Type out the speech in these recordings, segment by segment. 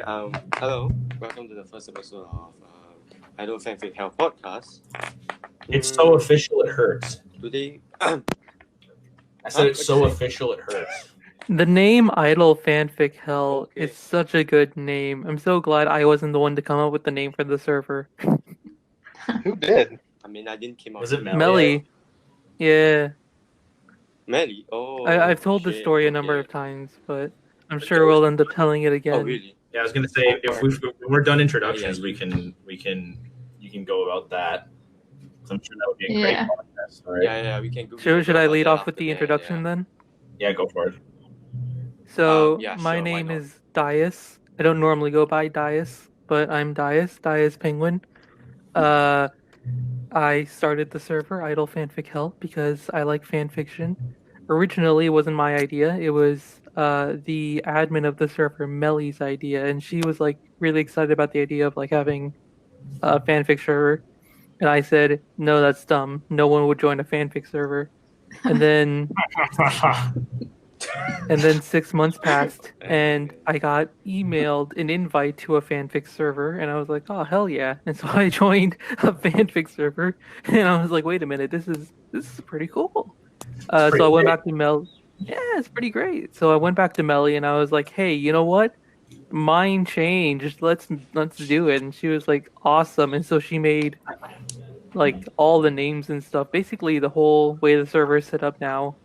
Hello. Welcome to the first episode of Idol Fanfic Hell podcast. It's so official it hurts. Today, I said it's so official it hurts. The name Idol Fanfic Hell is such a good name. I'm so glad I wasn't the one to come up with the name for the server. Who did? I mean, I didn't come up Was with it it. Melly. Yeah. Melly? Oh. I've told the story a number of times, but I'm sure we'll end up telling it again. Oh, really? Yeah, I was gonna say if we're done introductions, you can go about that. I'm sure that would be a great podcast. Right? Yeah, we can go. Should I lead off with the introduction then? Yeah, go for it. So my sure, name is Dias. I don't normally go by Dias, but I'm Dias Penguin. I started the server Idol Fanfic Hell because I like fanfiction. Originally, it wasn't my idea. It was the admin of the server, Melly's idea, and she was like really excited about the idea of like having a fanfic server. And I said, no, that's dumb. No one would join a fanfic server. And then 6 months passed, and I got emailed an invite to a fanfic server, and I was like, oh, hell yeah. And so I joined a fanfic server, and I was like, wait a minute, this is pretty cool. So I went back to Mel. Yeah, it's pretty great. So I went back to Melly, and I was like, hey, you know what? Mine changed. Let's do it. And she was like, awesome. And so she made like all the names and stuff. Basically, the whole way the server is set up now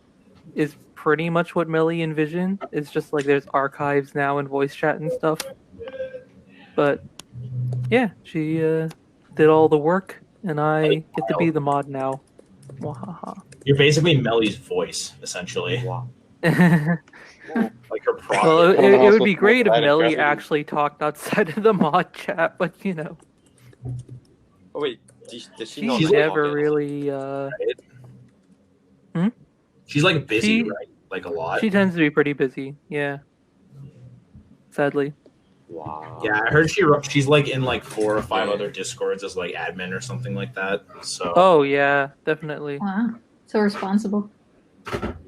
is pretty much what Melly envisioned. It's just like there's archives now and voice chat and stuff. But yeah, she did all the work, and I get to be the mod now. Wahaha. You're basically Melly's voice, essentially. Wow. Like her product. Well, it would be great if Melly actually talked outside of the mod chat, but you know. Oh wait, does she not? She's never really. She's like busy, right? Like a lot. She tends to be pretty busy. Yeah. Sadly. Wow. Yeah, I heard she's like in like 4 or 5 other Discords as like admin or something like that. So. Oh yeah, definitely. Wow, so responsible.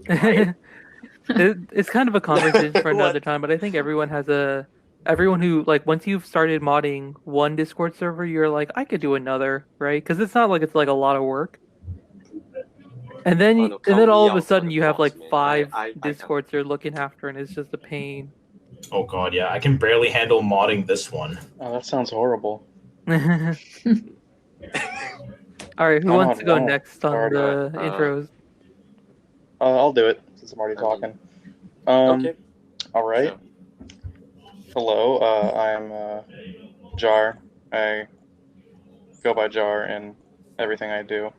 It's kind of a conversation for another time, but I think everyone who like once you've started modding one Discord server, you're like, I could do another, right? Because it's not like it's like a lot of work. And then all of a sudden you have like 5 Discords you're looking after, and it's just a pain. Oh god, yeah, I can barely handle modding this one. Oh, that sounds horrible. All right, who wants to go next on the intros? I'll do it since I'm already talking. Okay. All right. Sure. Hello, I'm Jar. I go by Jar in everything I do.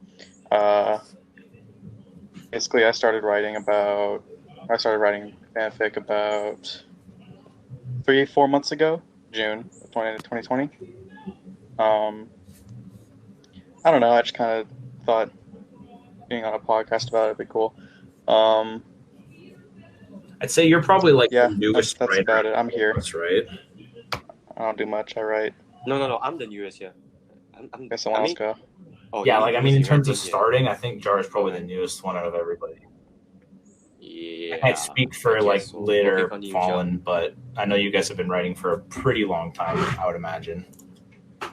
Basically, I started writing fanfic about 3-4 months ago, June of 2020. I don't know, I just kind of thought being on a podcast about it would be cool. I'd say you're probably like the newest that's writer. about it. I'm here. That's right. I don't do much, I write. No, I'm the newest here. Okay, someone else go. Oh, Yeah, like I mean, in terms of yeah. starting, I think Jar is probably the newest one out of everybody. Yeah. I can't speak for Okay, like so Lid or focus on you, Fallen, but I know you guys have been writing for a pretty long time, I would imagine.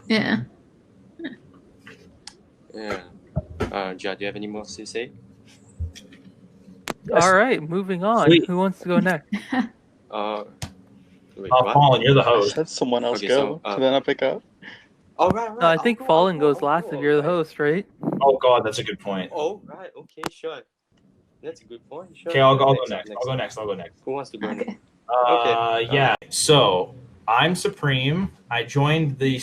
Yeah. Yeah. Jar, do you have any more to say? Yes. All right, moving on. Sweet. Who wants to go next? Wait, what? Fallen, you're the I host. said someone else Okay, go, so, so then I pick up. Oh, right. I think Fallen goes last if you're the host, right? Oh god, that's a good point. Oh, right. Okay, sure. That's a good point. Sure. Okay, I'll go next. I'll go next. Who wants to go next? Okay. Yeah. So I'm Supreme. I joined the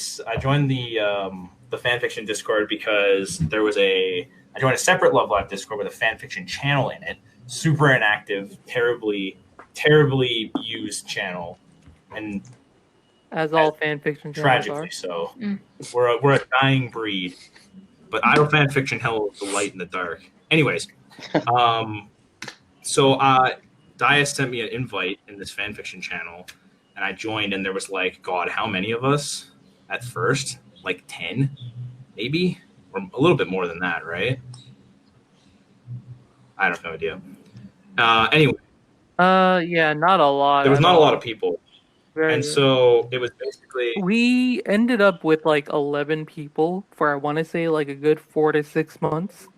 fanfiction Discord because I joined a separate Love Live Discord with a fanfiction channel in it. Super inactive, terribly used channel, and As all fanfiction channels tragically are. so. We're a dying breed. But Idol Fanfiction Hell is the light in the dark. Anyways, so Dias sent me an invite in this fanfiction channel, and I joined, and there was like, God, how many of us at first? Like 10, maybe? Or a little bit more than that, right? I have no idea. Anyway. Yeah, not a lot. There was not a lot of people. And so it was basically we ended up with like 11 people for I want to say like a good 4 to 6 months.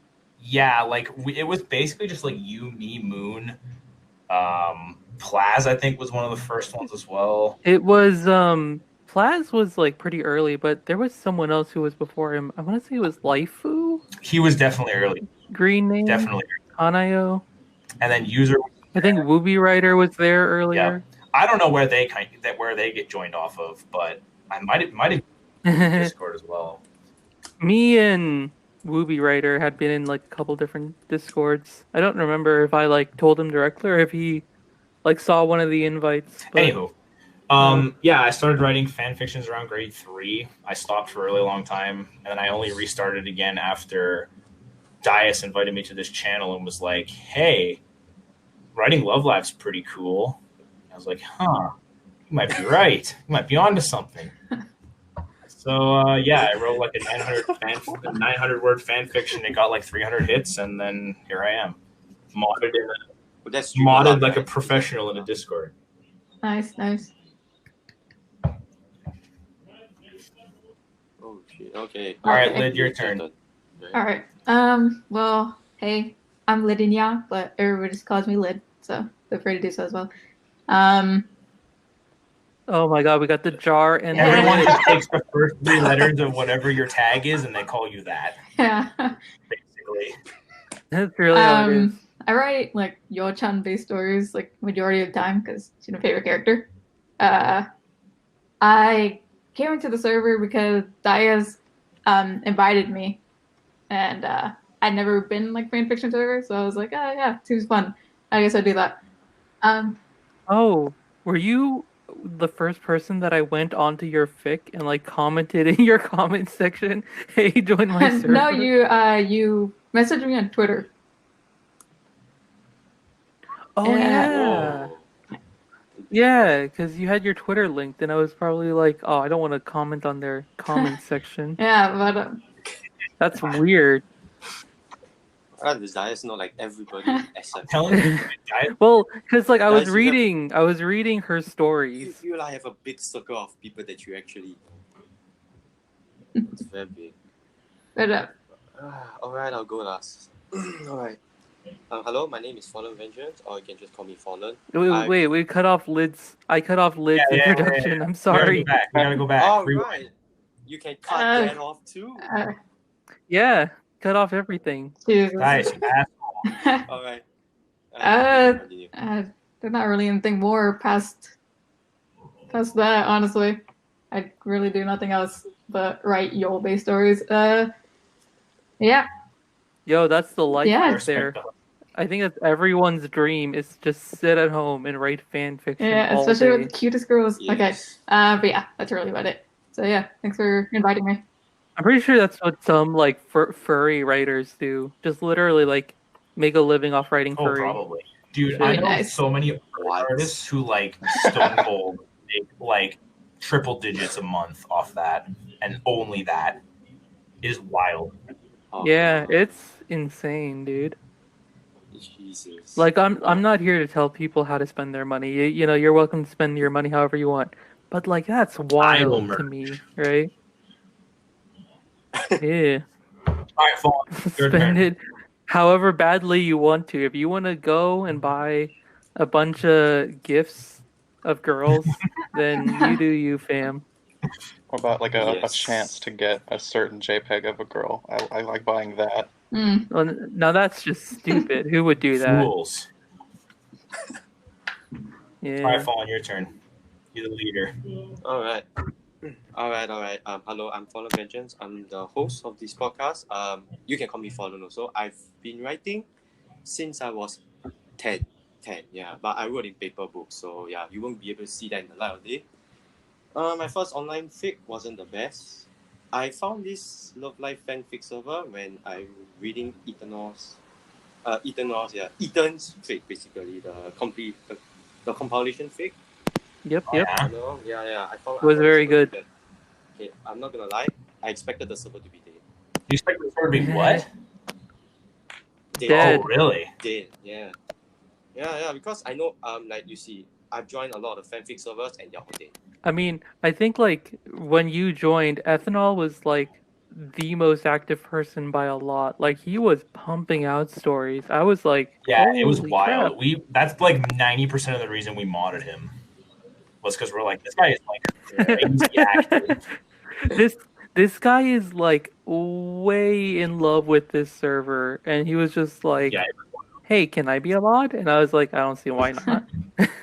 Yeah, like it was basically just like you, me, Moon, Plaz. I think was one of the first ones as well. It was Plaz was like pretty early, but there was someone else who was before him. I want to say it was Laifu. He was definitely early. Green name. Definitely. Anayo. And then User. I think Wooby Rider was there earlier. Yeah. I don't know where they get joined off of, but I might have Discord as well. Me and Wooby Rider had been in like a couple different Discords. I don't remember if I like told him directly or if he like saw one of the invites. But... Anywho, yeah, I started writing fan fictions around grade 3. I stopped for a really long time, and then I only restarted again after Dias invited me to this channel and was like, "Hey, writing Love Live's pretty cool." I was like, "Huh, you might be right. You might be onto something." So yeah, I wrote like a 900 word fan fiction. It got like 300 hits, and then here I am, modded like a professional in a Discord. Nice. Oh shit. Okay. All right, Lid, your turn. All right. Well, hey, I'm Lidinya, but everybody just calls me Lid, so feel free to do so as well. Oh my god, we got the jar and everyone just takes the first 3 letters of whatever your tag is, and they call you that. Yeah. Basically. That's really how it is. I write like Yo-chan based stories like majority of the time because she's my favorite character. I came into the server because Dias invited me, and I'd never been like fanfiction server, so I was like, oh yeah, seems fun. I guess I'd do that. Oh, were you the first person that I went onto your fic and like commented in your comment section, "Hey, join my server"? No, you messaged me on Twitter. Oh yeah. Yeah, because you had your Twitter linked, and I was probably like, "Oh, I don't want to comment on their comment section." Yeah, but that's weird. Does Dias know like everybody except? Well, because like I was reading her stories. You like have a big circle of people that you actually. It's very big. But all right, I'll go last. All right. Hello, my name is Fallen Vengeance, or you can just call me Fallen. Wait, we cut off Lid's. I cut off Lid's introduction. I'm sorry. We gotta go back. All right. You can cut that off too. Yeah, cut off everything. Nice. All right. There's not really anything more past that, honestly. I really do nothing else but write Yole-based stories. Yeah. Yo, that's the life right there. I think that's everyone's dream is just sit at home and write fan fiction. Yeah, all especially day. with the cutest girls. Yes. Okay. But yeah, that's really about it. So yeah, thanks for inviting me. I'm pretty sure that's what some like furry writers do. Just literally like make a living off writing furry. Probably. Dude, I know so many artists who like stone cold make like triple digits a month off that, and only that is wild. Yeah, it's insane, dude. Jesus. Like I'm not here to tell people how to spend their money. You know, you're welcome to spend your money however you want. But like that's wild to me, right? Yeah. All right, Fawn. Spend it however badly you want to. If you want to go and buy a bunch of gifts of girls, then you do you, fam. What about like a chance to get a certain JPEG of a girl? I like buying that. Well, now that's just stupid. Who would do that? Fools. Yeah. All right, Fallen, your turn. You're the leader. All right. Hello, I'm Fallen Vengeance. I'm the host of this podcast. You can call me Fallen also. I've been writing since I was 10, yeah. But I wrote in paper books, so yeah, you won't be able to see that in the light of day. My first online fic wasn't the best. I found this Love Life fanfic server when I'm reading Etern's fic, basically the compilation fic. Yep. Yeah. I thought it was very good. Okay, I'm not gonna lie. I expected the server to be dead. You expected the server to be what? Dead. Oh, really? Dead. Yeah. Because I know like you see, I've joined a lot of fanfic servers and they're all dead. I mean, I think like when you joined, Ethanol was like the most active person by a lot. Like he was pumping out stories. I was like, Yeah, it was holy wild. crap. That's like 90% of the reason we modded him was because we're like, this guy is like Yeah. crazy active. This guy is like way in love with this server, and he was just like, Yeah, "Hey, can I be a mod?" And I was like, "I don't see why not."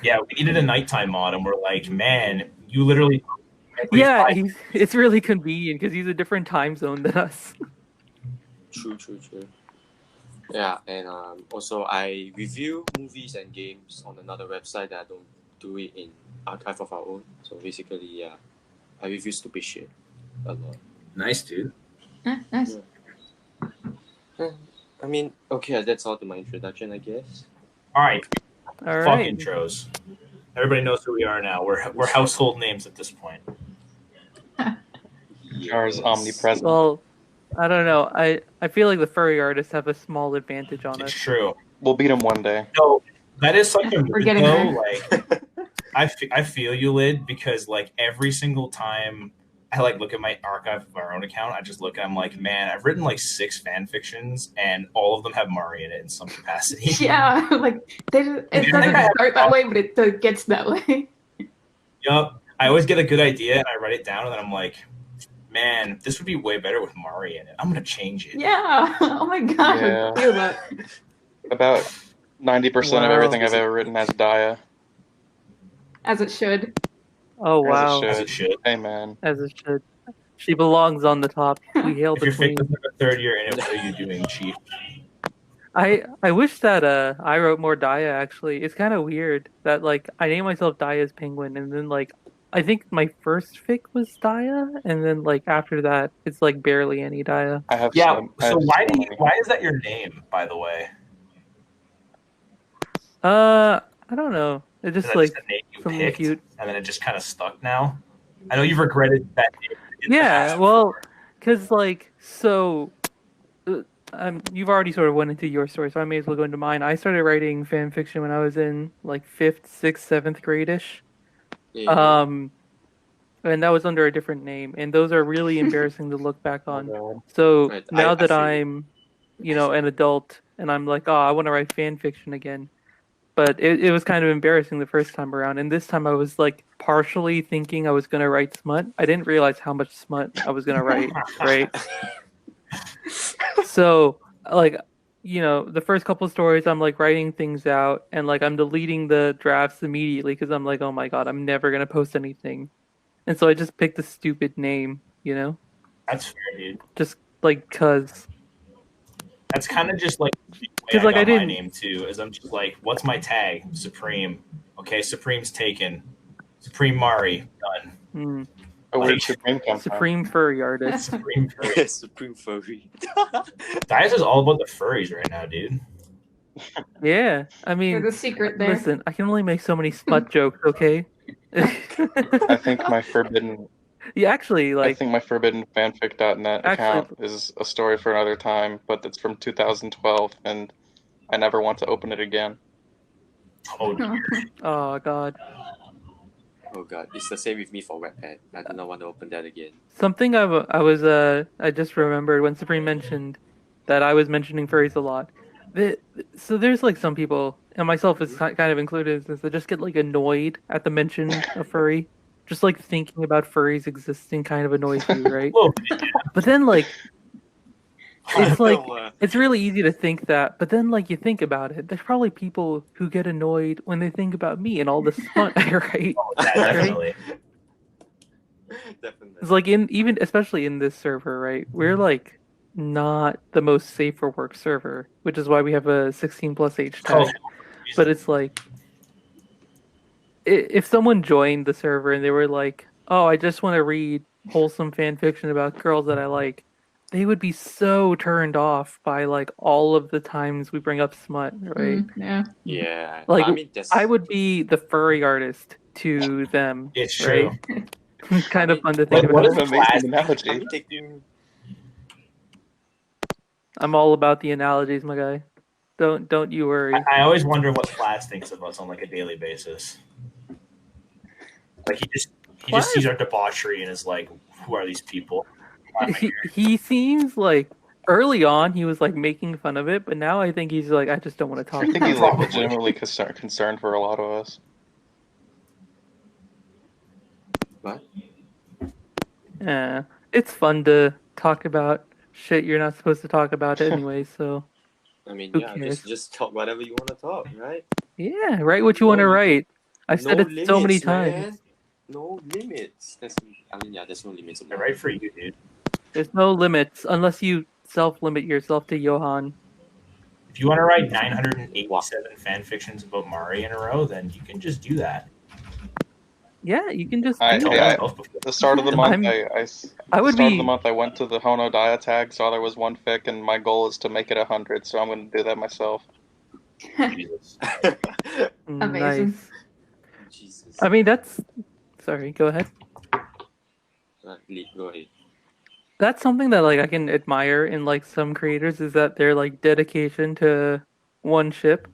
yeah, we needed a nighttime mod, and we're like, man, you literally. every Yeah, five- it's really convenient because he's a different time zone than us. True. Yeah, and also I review movies and games on another website that I don't do it in archive of our own. So basically, yeah, I review stupid shit a lot. Nice, dude. Nice. I mean, okay, that's all to my introduction, I guess. All right, All fuck right. intros. Everybody knows who we are now. We're household names at this point. Char's omnipresent. Well, I don't know. I feel like the furry artists have a small advantage on It's us. true. We'll beat him one day. No, that is such a We're mood, getting though. there. Like, I feel you, Lid, because like every single time I like look at my archive of our own account, I just look and I'm like, man, I've written like 6 fan fictions and all of them have Mari in it in some capacity. Yeah, like it doesn't start that way, but it gets that way. Yup. I always get a good idea and I write it down and then I'm like, man, this would be way better with Mari in it. I'm gonna change it. Yeah. Oh my god. Yeah. I feel that. About 90% of Wow. everything I've ever written has Daya. As it should. Oh wow, As it should. Hey, man. as it should. She belongs on the top. We hail If the you're queen. thinking of a third year in it, what are you doing, Chief? I wish that I wrote more Daya actually. It's kind of weird that like I named myself Daya's Penguin and then like I think my first fic was Daya and then like after that it's like barely any Daya. I have Yeah, some. I so have why so many. why is that your name, by the way? I don't know. It Is just that like just a name you something picked, cute. and then it just kind of stuck now? I know you've regretted that name. in the Yeah, past well, before. because like so you've already sort of went into your story, so I may as well go into mine. I started writing fan fiction when I was in like 5th, 6th, 7th grade-ish. Yeah. And that was under a different name, and those are really embarrassing to look back on. God. So Right, now I that feel you. I'm, an adult, and I'm like, oh, I want to write fan fiction again. But it was kind of embarrassing the first time around, and this time I was like partially thinking I was gonna write smut. I didn't realize how much smut I was gonna write, right? So like, the first couple stories I'm like writing things out, and like I'm deleting the drafts immediately because I'm like, oh my god, I'm never gonna post anything. And so I just picked a stupid name, That's fair, dude. just like cause. That's kind of just like the way 'Cause, I like, got I my didn't- name too. Is I'm just like, what's my tag? Supreme. Okay, Supreme's taken. Supreme Mari done. Mm, But where Like, did Supreme come from? Supreme furry artist. Supreme Furry. Supreme Furry. Dias is all about the furries right now, dude. Yeah, I mean, There's a secret there. listen, I can only make so many smut jokes, okay? I think my forbidden. Yeah, actually, I like, think my forbiddenfanfic.net Actually- account is a story for another time, but it's from 2012, and I never want to open it again. Oh, dear. oh god, Oh god, it's the same with me for Wattpad. I do not want to open that again. something I just remembered when Supreme mentioned that I was mentioning furries a lot. So there's like some people, and myself is kind of included, is that just get like annoyed at the mention of furry. Just like thinking about furries existing kind of annoys you, right? Whoa, But then like it's like No, it's really easy to think that, but then like you think about it, there's probably people who get annoyed when they think about me and all the smut I write. yeah, definitely. definitely. It's like even especially in this server, right? We're like not the most safe for work server, which is why we have a 16+ H tag. But it's like if someone joined the server and they were like, "Oh, I just want to read wholesome fan fiction about girls that I like," they would be so turned off by like all of the times we bring up smut, right? Yeah. Yeah. Like, I mean, that's, I would be the furry artist to them. It's true. Right? It's kind of fun to Like, think what about. is What an class- amazing I analogy. mean, taking. I'm all about the analogies, my guy. Don't you worry. I always wonder what class thinks of us on like a daily basis. Like he just What? sees our debauchery and is like, "Who are these people?" Why am I here? He seems like early on he was like making fun of it, but now I think he's like, I just don't want to talk I think about he's it. like Probably. legitimately concerned for a lot of us. What? Yeah, it's fun to talk about shit you're not supposed to talk about anyway. So I mean, who yeah, cares? just talk whatever you want to talk, right? Yeah, write what you want to No- write. I've said it so many times. Man. No limits. There's no limits. They're right for you, dude. There's no limits unless you self-limit yourself to Johan. If you want to write 987 fan fictions about Mari in a row, then you can just do that. Yeah, you can just I- do Told I- that. myself before. The start of the month, I would start of be the month, I went to the Hono Dia tag, saw there was one fic, and my goal is to make it 100, so I'm going to do that myself. Jesus. Amazing. nice. Jesus. I mean, that's. Sorry, go ahead. Lee, go ahead. That's something that like I can admire in like some creators is that their like dedication to one ship.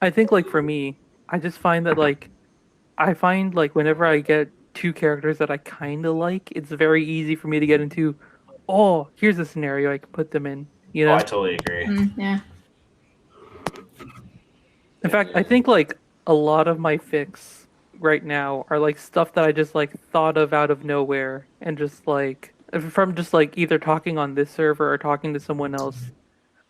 I think like for me, I just find that like I find like whenever I get two characters that I kind of like, it's very easy for me to get into. Oh, here's a scenario I can put them in. You Oh, know. I totally agree. Yeah. In fact, I think like a lot of my fics right now are like stuff that I just like thought of out of nowhere and just like from just like either talking on this server or talking to someone else,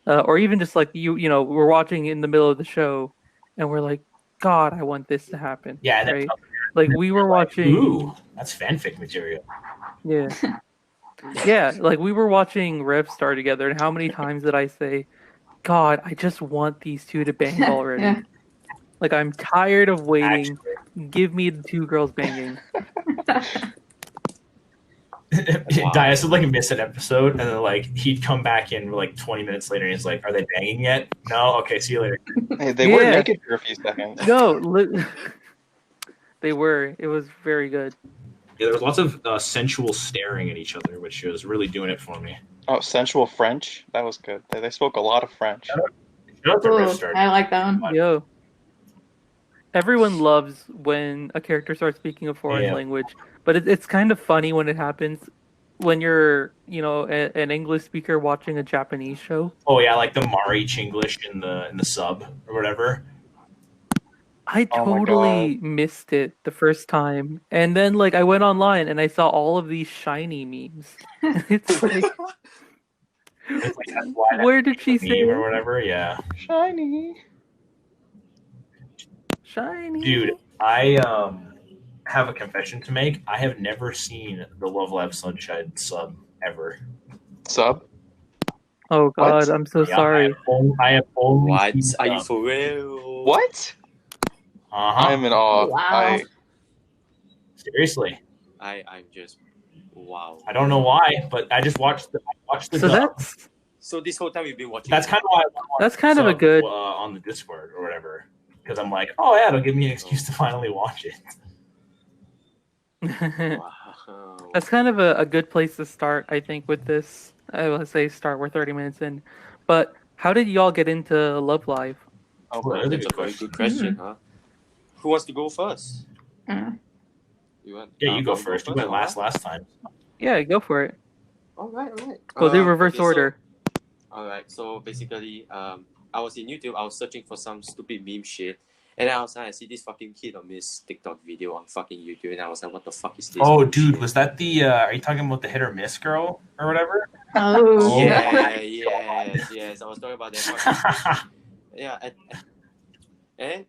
or even just like you know we're watching in the middle of the show and we're like, God, I want this to happen. Yeah, and then Right? Like we were like, watching. ooh, that's fanfic material. Yeah. Yeah, like we were watching Rev Star together, and how many times did I say, God, I just want these two to bang already. Yeah. Like I'm tired of waiting. Actually, Give me the two girls banging. Dias would like miss an episode, and then like he'd come back in like 20 minutes later, and he's like, "Are they banging yet? No. Okay, see you later." Hey, they were Yeah. naked for a few seconds. No, they were. It was very good. Yeah, there was lots of sensual staring at each other, which was really doing it for me. Oh, sensual French? That was good. They spoke a lot of French. Shout out to Ooh, Red Star. I like that one. Yo. Everyone loves when a character starts speaking a foreign Yeah. language, but it's kind of funny when it happens when you're, you know, an English speaker watching a Japanese show. Oh yeah, like the Mari Chinglish in the sub or whatever. I Oh my totally missed it the first time. And then like I went online and I saw all of these shiny memes. It's like It's like, that's why that where did she say meme or whatever. Yeah, Shiny. shiny? dude, I have a confession to make. I have never seen the Love Lab Sunshine sub ever. Sub? Oh God, What? I'm so Yeah, sorry. I have only What? seen Are you sub. for real? What? Uh-huh. I'm in awe. Wow. Seriously, I'm just wow. I don't know why, but I just watched the So dub. So this whole time you've been watching. That's kind of why I that's kind of a sub, good on the Discord or whatever, because I'm like, oh yeah, it'll give me an excuse to finally watch it. Wow. that's kind of a good place to start, I think, with this. Let's say start, we're 30 minutes in. But how did y'all get into Love Live? Oh, Well, That's a very good question, huh? Who wants to go first? You want? Yeah, you go I'll first. You went last time. Yeah, go for it. All right. We'll do reverse okay, order. All right. So basically, I was in YouTube. I was searching for some stupid meme shit, and then I see this fucking hit or miss TikTok video on fucking YouTube, and I was like, "What the fuck is this?" Oh, bullshit? dude, was that the? Are you talking about the hit or miss girl or whatever? Oh. Yes. I was talking about that. Fucking, yeah. And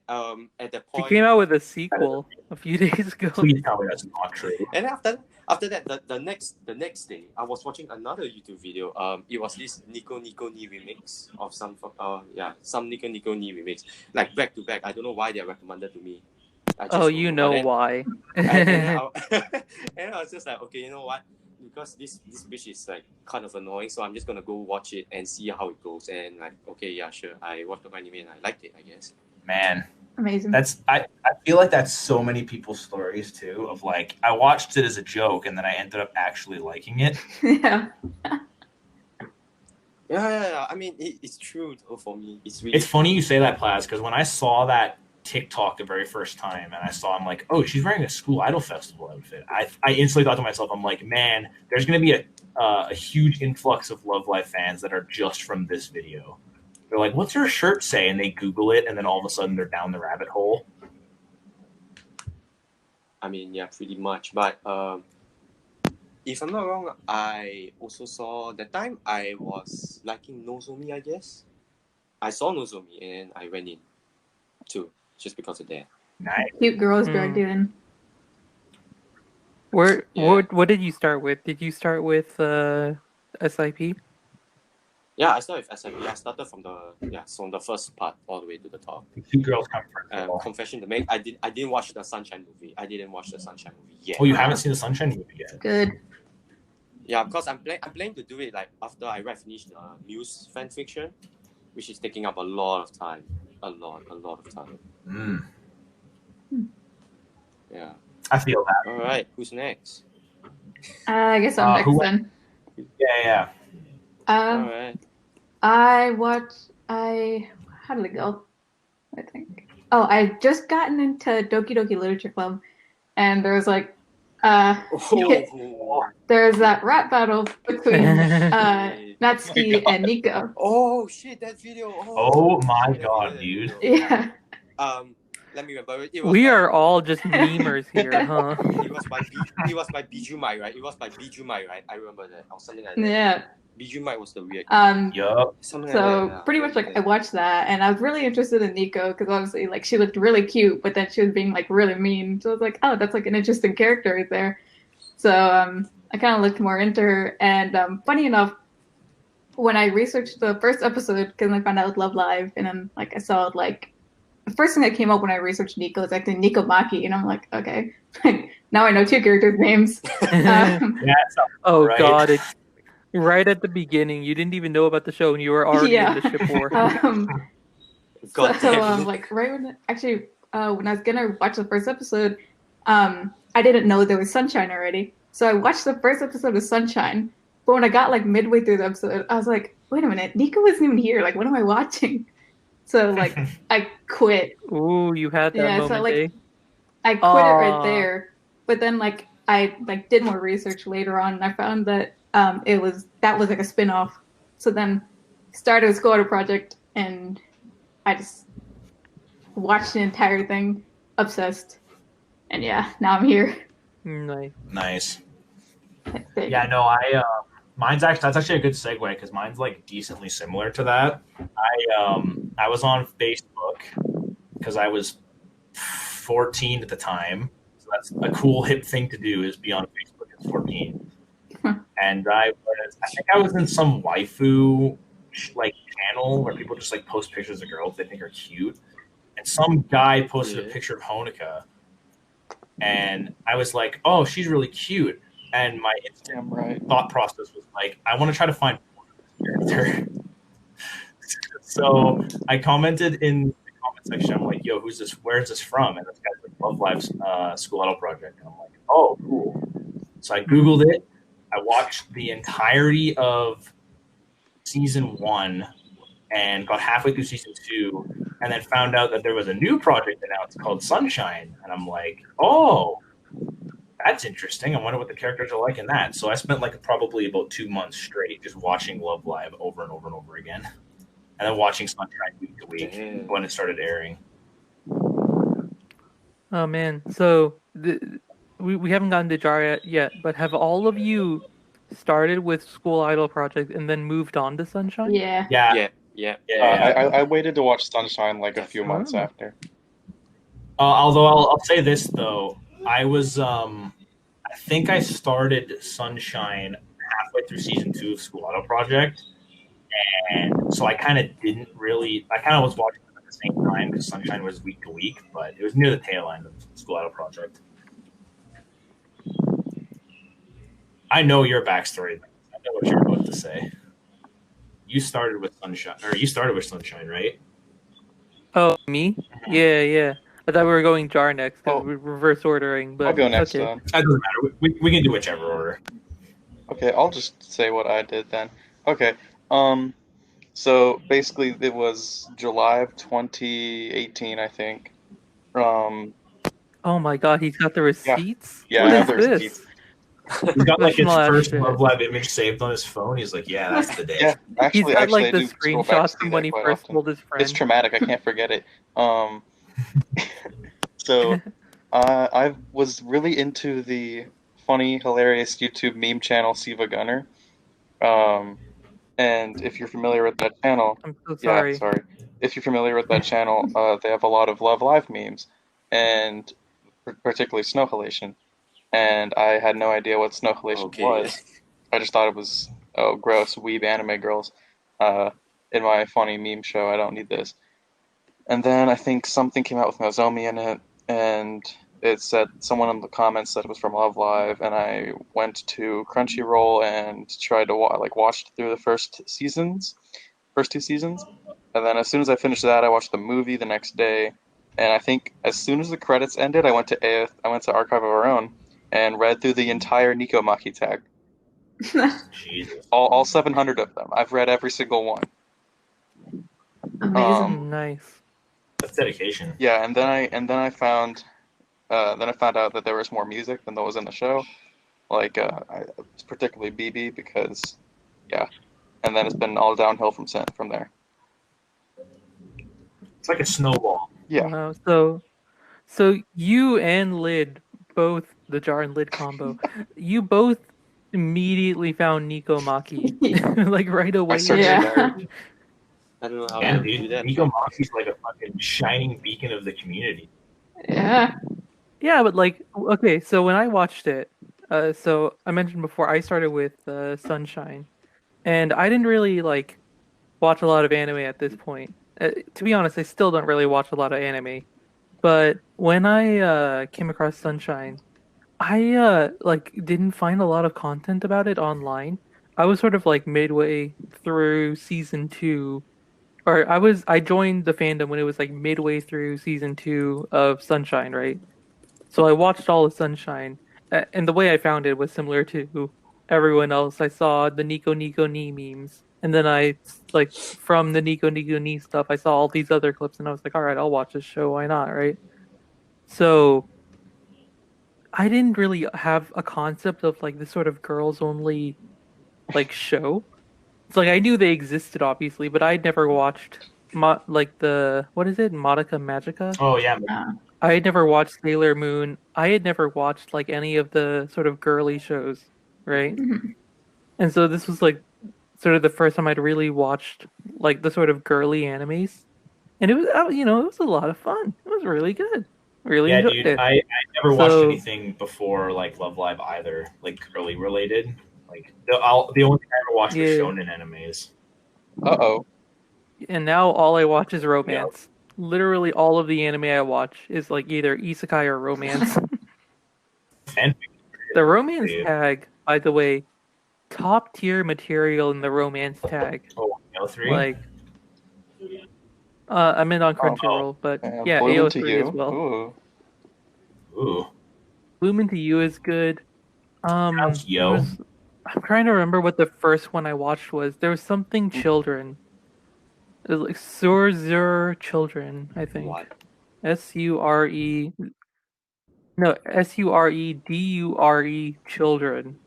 at that She point, came out with a sequel a few days ago. Please tell me that's not true. and after that, the next day, I was watching another YouTube video. It was this Nico Ni remix of some Nico Ni remix, like back to back. I don't know why they recommended to me. Oh, you know why. and I was just like, okay, you know what? Because this bitch is like kind of annoying, so I'm just gonna go watch it and see how it goes. And like, okay, yeah, sure. I watched the anime and I liked it, I guess. Man, Amazing. that's I feel like that's so many people's stories too. Of like, I watched it as a joke and then I ended up actually liking it. Yeah. Yeah. I mean, it's true though for me. It's really. It's funny you say that, Plaz, because when I saw that TikTok the very first time, and I saw, I'm like, oh, she's wearing a School Idol festival outfit. I instantly thought to myself, I'm like, man, there's gonna be a huge influx of Love Live fans that are just from this video. They're like, what's her shirt say? And they Google it, and then all of a sudden they're down the rabbit hole. I mean, yeah, pretty much. But if I'm not wrong, I also saw that time I was liking Nozomi, I guess. I saw Nozomi and I went in too, just because of that. Nice. Cute girls Hmm. drag you in. Yeah. What did you start with? Did you start with SIP? Yeah, I started with SIP. I started from the first part all the way to the top. Two girls come first. Confession to make, I didn't watch the Sunshine movie. I didn't watch the Sunshine movie yet. Oh, you haven't seen the Sunshine movie yet? Good. Yeah, because I'm planning to do it like after I finish the Muse fanfiction, which is taking up a lot of time. A lot of time. Mm. Yeah. I feel that. All right, who's next? I guess I'm next then. Yeah. All right. How did it go? I think. Oh, I just gotten into Doki Doki Literature Club, and there was like, there's that rap battle between Natsuki and Nico. Oh shit, that video. Oh my god, dude. Yeah. Let me remember. It was We by, are all just memers here, huh? It was by Bijumai, right? It was by Bijumai, right? I remember that. Or something like that. Yeah. Bijumai was the weird. Yup. Something So like that. pretty much like I watched that, and I was really interested in Nico because obviously like she looked really cute, but then she was being like really mean. So I was like, oh, that's like an interesting character right there. So I kind of looked more into her, and funny enough, when I researched the first episode, because I found out it was Love Live, and then like I saw like the first thing that came up when I researched Nico is actually Nico Maki, and I'm like, okay, now I know two characters' names. Yeah, Oh right. god, it's right at the beginning. You didn't even know about the show, and you were already in the ship war. God So damn it. like right when when I was gonna watch the first episode, I didn't know there was Sunshine already. So I watched the first episode of Sunshine, but when I got like midway through the episode, I was like, wait a minute, Nico isn't even here. Like, what am I watching? So like I quit. Ooh, you had that moment, so like eh? I quit it right there. But then like I like did more research later on, and I found that that was like a spin-off. So then started a Squatter project, and I just watched the entire thing, obsessed, and yeah, now I'm here. Nice. Yeah, no, that's actually a good segue because mine's like decently similar to that. I was on Facebook because I was 14 at the time, so that's a cool hip thing to do is be on Facebook at 14. And I think I was in some waifu like channel where people just like post pictures of girls they think are cute, and some guy posted a picture of Honoka, and I was like, oh, she's really cute. And my instant thought process was like, I want to try to find a character. So I commented in the comment section. I'm like, yo, who's this? Where's this from? And this guy's like, Love Live's School Idol Project. And I'm like, oh, cool. So I Googled it. I watched the entirety of season 1 and got halfway through season 2 and then found out that there was a new project announced called Sunshine. And I'm like, oh, that's interesting. I wonder what the characters are like in that. So I spent like probably about 2 months straight just watching Love Live over and over and over again. And then watching Sunshine week to week when it started airing. Oh man, so we haven't gotten to Jar yet, but have all of you started with School Idol Project and then moved on to Sunshine? Yeah. I waited to watch Sunshine like a few months after. Although I'll say this though, I was I think I started Sunshine halfway through season 2 of School Idol Project, and so I kind of was watching them at the same time because Sunshine was week to week, but it was near the tail end of School Idol Project. I know your backstory. I know what you're about to say. You started with Sunshine, right? Oh, me? Yeah. I thought we were going Jar next because we're reverse ordering. But I'll go next okay. then. That doesn't matter. We can do whichever order. Okay, I'll just say what I did then. Okay, so basically it was July of 2018, I think, Oh my god, he's got the receipts? Yeah, What I is have the this? receipts. He's got like his Professional ass first shit. Love Live image saved on his phone. He's like, yeah, that's the day. Yeah, He's actually, got actually, like I the do scroll back to screenshots see from that when he quite first often. told his friend. It's traumatic. I can't forget it. So I was really into the funny, hilarious YouTube meme channel Siva Gunner. And if you're familiar with that channel, I'm so yeah, sorry. sorry. If you're familiar with that channel, they have a lot of Love Live memes, and particularly snow halation. And I had no idea what snow halation Okay. was. I just thought it was, oh, gross, weeb anime girls. In my funny meme show, I don't need this. And then I think something came out with Nozomi in it, and it said someone in the comments said it was from Love Live, and I went to Crunchyroll and tried to watched through the first two seasons, and then as soon as I finished that, I watched the movie the next day, and I think as soon as the credits ended, I went to Archive of Our Own and read through the entire Nikomaki tag, Jesus. all 700 of them. I've read every single one. Amazing. Nice. That's dedication. Yeah, and then I found out that there was more music than there was in the show. Particularly BB because, yeah, and then it's been all downhill from there. It's like a snowball. Yeah, Wow. So you and Lid, both the jar and lid combo, you both immediately found Nico Maki like right away. I searched Yeah. there. I don't know how And to do dude, that. Nico Moxie's like a fucking shining beacon of the community. Yeah. Yeah, but like, okay, so when I watched it, so I mentioned before, I started with Sunshine, and I didn't really like watch a lot of anime at this point. To be honest, I still don't really watch a lot of anime. But when I came across Sunshine, I like didn't find a lot of content about it online. I was sort of like midway through season two, or I joined the fandom when it was like midway through season two of Sunshine, right? So I watched all of Sunshine, and the way I found it was similar to everyone else. I saw the Nico Nico Ni memes, and then I like from the Nico Nico Ni stuff, I saw all these other clips, and I was like, all right, I'll watch this show. Why not, right? So I didn't really have a concept of like this sort of girls only like show. It's like I knew they existed, obviously, but I'd never watched like the what is it, Madoka Magica? Oh yeah, I had never watched Sailor Moon. I had never watched like any of the sort of girly shows, right? Mhm. And so this was like sort of the first time I'd really watched like the sort of girly animes, and it was it was a lot of fun. It was really good. Really yeah, enjoyed dude. it. I never watched So anything before like Love Live either, like girly related. Like the only thing I ever watched was yeah, shonen animes. Uh-oh. and now all I watch is Yeah. romance. Literally all of the anime I watch is like either isekai or romance. Fanfiction. The romance Dude. tag, by the way, top tier material in the romance tag. Oh, AO3? Like, I'm in on Crunchyroll, but And yeah, Bloom Into AO3 You. as well. Ooh. Ooh. Bloom Into You is good. How's Yo? I'm trying to remember what the first one I watched was. There was something children. It was like Sur Children, I think. What? SURE. No, SUREDURE Children.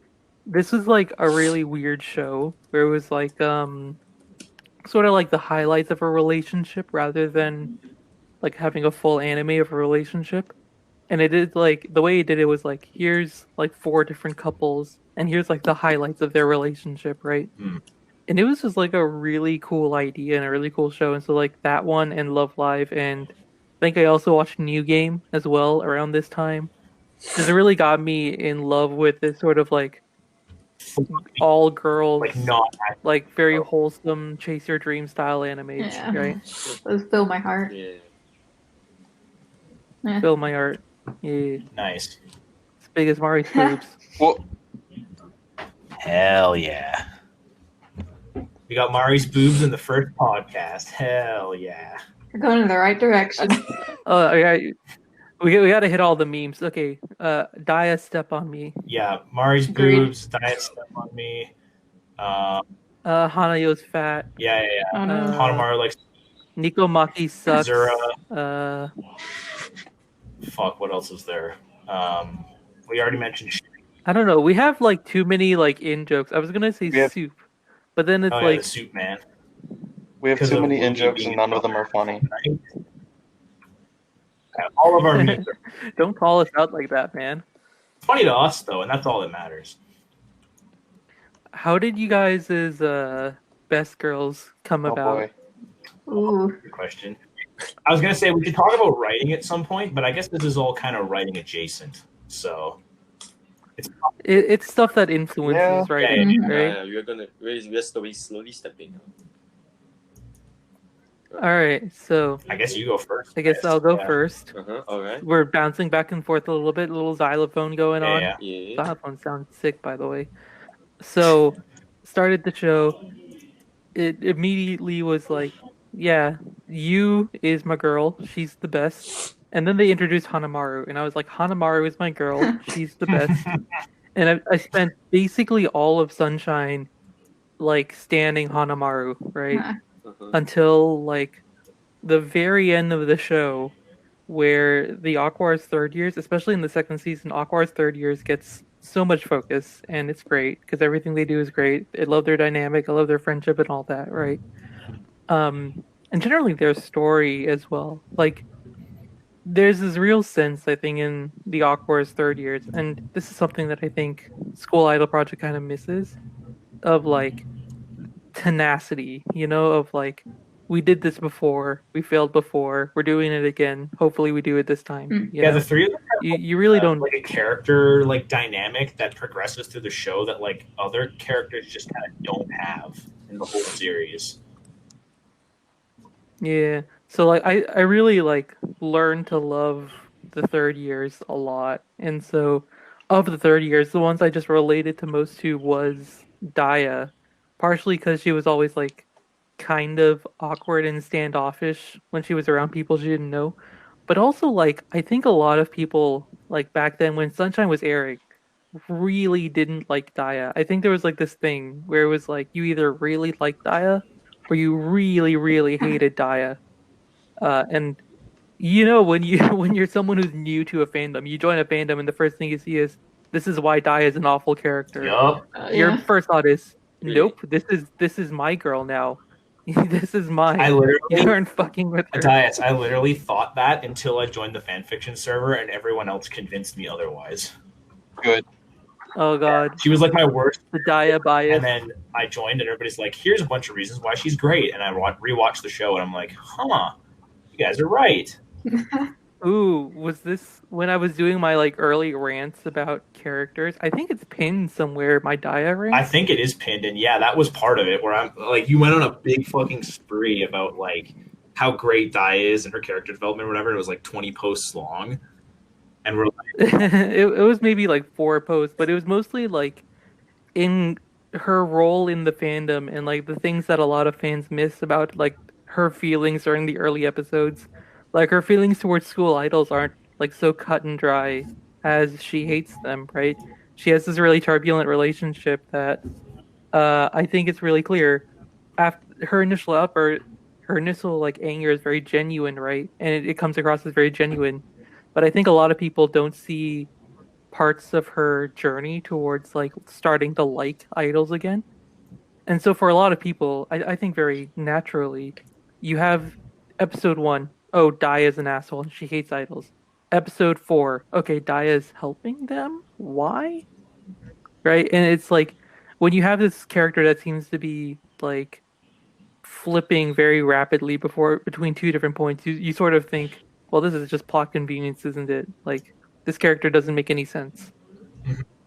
This was like a really weird show where it was like sort of like the highlights of a relationship rather than like having a full anime of a relationship. And it did like the way it did it was like here's like four different couples and here's like the highlights of their relationship, right? Hmm. And it was just like a really cool idea and a really cool show. And so like that one and Love Live, and I think I also watched New Game as well around this time. Just really got me in love with this sort of like all girls, Like not like very wholesome chase your dream style animes, Yeah. right? Those fill my heart. Yeah. Yeah. Fill my heart. Yeah. nice. As big as Mari's boobs. Well, Hell yeah. We got Mari's boobs in the first podcast. Hell yeah. You're going in the right direction. Oh, we got to hit all the memes. Okay, Dia step on me. Yeah, Mari's Agreed. boobs, diet step on me. Hanayo's fat. Yeah. Oh no. Uh, Hanamaru likes Nico Maki sucks. Zura. fuck, what else is there? We already mentioned. I don't know. We have like too many like in jokes. I was gonna say We have- soup, but then it's Oh yeah, like the soup man. We have Because too of many in Louis jokes being and none of them are funny. right? All of our memes are don't call us out like that, man. funny to us though, and that's all that matters. How did you guys' best girls come Oh about? boy. Ooh. Good question. I was gonna say we should talk about writing at some point, but I guess this is all kind of writing adjacent. So It's stuff that influences Yeah. writing, Mhm. right? We're slowly stepping up. All right, so I guess you go first. I guess I'll go Yeah. first. All right. We're bouncing back and forth a little bit, a little xylophone going on. Yeah. Yeah. Xylophone sounds sick, by the way. So, started the show. It immediately was like, yeah, you is my girl. She's the best. And then they introduced Hanamaru, and I was like, Hanamaru is my girl. She's the best. And I spent basically all of Sunshine like standing Hanamaru, right? Uh-huh. Until like the very end of the show where the Aqua's third years, especially in the second season, Aqua's third years gets so much focus and it's great because everything they do is great. I love their dynamic, I love their friendship and all that, right? And generally their story as well. Like there's this real sense, I think, in the Aqua's third years, and this is something that I think School Idol Project kind of misses of like tenacity, of like we did this before, we failed before, we're doing it again. Hopefully, we do it this time. Yeah, the three of them You really don't like a character like dynamic that progresses through the show that like other characters just kind of don't have in the whole series. Yeah. So like I really like learned to love the third years a lot. And so of the third years, the ones I just related to most to was Daya, partially because she was always like kind of awkward and standoffish when she was around people she didn't know. But also like I think a lot of people like back then when Sunshine was airing really didn't like Daya. I think there was like this thing where it was like you either really liked Daya or you really, really hated Daya. And when you when you're someone who's new to a fandom, you join a fandom and the first thing you see is this is why Daya is an awful character. Yup. Your Yeah. first thought is, Really? nope, this is my girl now. This is mine. I You literally aren't fucking with her. Diets. I literally thought that until I joined the fanfiction server and everyone else convinced me otherwise. Good. Oh god, She was like my worst. the Daya bias. And then I joined, and everybody's like, "Here's a bunch of reasons why she's great." And I rewatched the show, and I'm like, "Huh, you guys are right." Ooh, was this when I was doing my like early rants about characters? I think it's pinned somewhere, my Daya rant. I think it is pinned, and yeah, that was part of it. Where I'm like, you went on a big fucking spree about like how great Dai is and her character development, or whatever. It was like 20 posts long, and we're like, it was maybe like 4 posts, but it was mostly like in her role in the fandom and like the things that a lot of fans miss about like her feelings during the early episodes. Like her feelings towards school idols aren't like so cut and dry as she hates them, right? She has this really turbulent relationship that I think it's really clear. After her initial like anger is very genuine, right? And it comes across as very genuine. But I think a lot of people don't see parts of her journey towards like starting to like idols again. And so for a lot of people, I think very naturally, you have episode 1, oh, Daya is an asshole and she hates idols. Episode 4, okay, Daya is helping them. Why? Right? And it's like when you have this character that seems to be like flipping very rapidly between two different points, you sort of think, well, this is just plot convenience, isn't it? Like this character doesn't make any sense.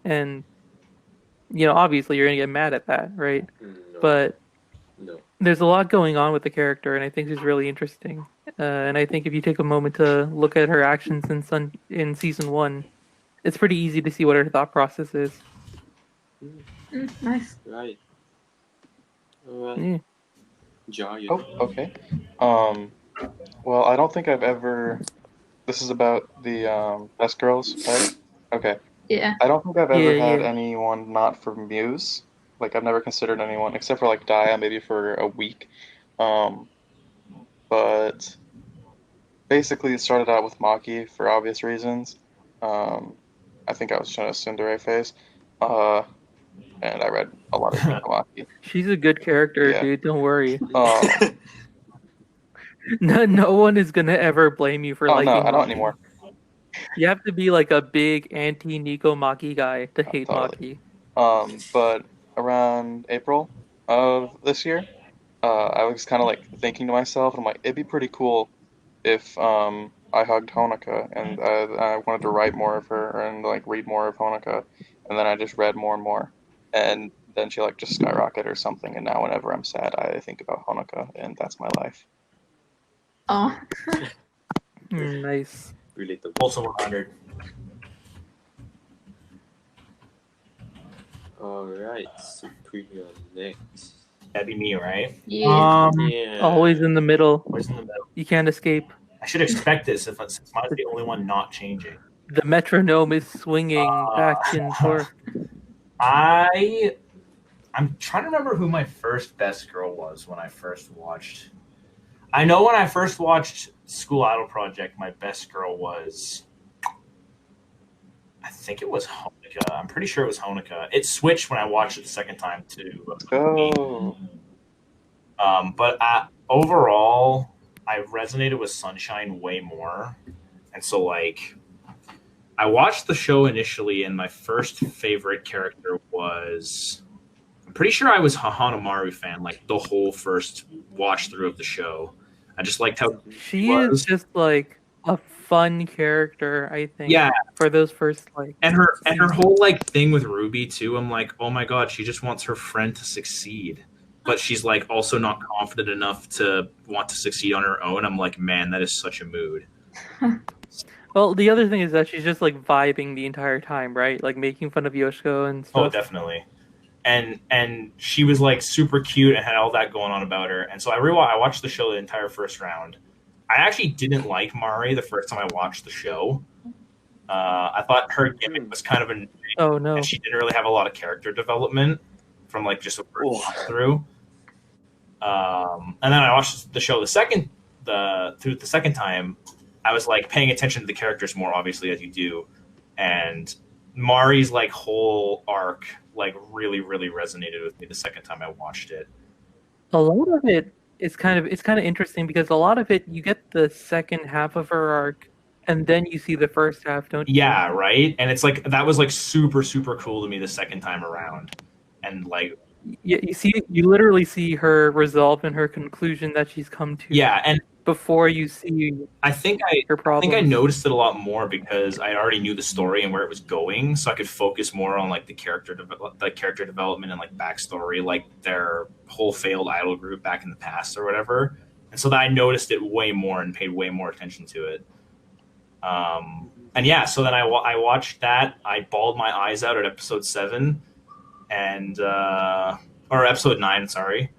And obviously you're gonna get mad at that, right? No. But No. there's a lot going on with the character, and I think she's really interesting. And I think if you take a moment to look at her actions in season 1, it's pretty easy to see what her thought process is. Nice. Right. All right. Yeah. Jar, you Oh, okay. Well, I don't think I've ever. This is about the best girls, right? Okay. Yeah. I don't think I've ever Yeah, had yeah. anyone not from Muse. Like I've never considered anyone except for like Daya, maybe for a week. But basically it started out with Maki for obvious reasons. I think I was trying to tsundere phase. And I read a lot of Maki. She's a good character, Yeah. dude. Don't worry. Um, No one is gonna ever blame you for oh no, liking I don't Maki. anymore. You have to be like a big anti-Nico Maki guy to hate Totally. Maki. But around April of this year, I was kind of like thinking to myself, I'm like, it'd be pretty cool if I hugged Honoka, and I wanted to write more of her and like read more of Honoka, and then I just read more and more, and then she like just skyrocketed or something, and now whenever I'm sad, I think about Honoka, and that's my life. Oh, Nice. Relatable. Also 100. Alright, Superior next. That'd be me, right? yeah. Yeah. Always in the middle. Always in the middle. You can't escape. I should expect this since mine's the only one not changing. The metronome is swinging back and forth. I'm trying to remember who my first best girl was when I first watched. I know when I first watched School Idol Project, my best girl was. I think it was Honoka. I'm pretty sure it was Honoka. It switched when I watched it the second time too. Let's go. But overall, I resonated with Sunshine way more, and so like. I watched the show initially, and my first favorite character was. I'm pretty sure I was a Hanamaru fan, like the whole first watch through of the show. I just liked how She is just like a fun character, I think. Yeah. For those first like. and her whole like thing with Ruby too. I'm like, oh my god, she just wants her friend to succeed, but she's like also not confident enough to want to succeed on her own. I'm like, man, that is such a mood. Well, the other thing is that she's just like vibing the entire time, right? Like making fun of Yoshiko and stuff. Oh, definitely. And she was like super cute and had all that going on about her. And so I watched the show the entire first round. I actually didn't like Mari the first time I watched the show. I thought her gimmick was kind of Oh no. and she didn't really have a lot of character development from like just a first through. And then I watched the show the second time. I was like paying attention to the characters more, obviously, as you do, and Mari's like whole arc like really resonated with me the second time I watched it. A lot of it is kind of interesting because a lot of it you get the second half of her arc and then you see the first half, don't you? Yeah, right. And it's like that was like super cool to me the second time around, and like you literally see her resolve and her conclusion that she's come to. Yeah, and before you see I think I noticed it a lot more because I already knew the story and where it was going, so I could focus more on like the character development and like backstory, like their whole failed idol group back in the past or whatever. And so that I noticed it way more and paid way more attention to it. And yeah, so then I watched that. I bawled my eyes out at episode 7 and or episode 9, sorry.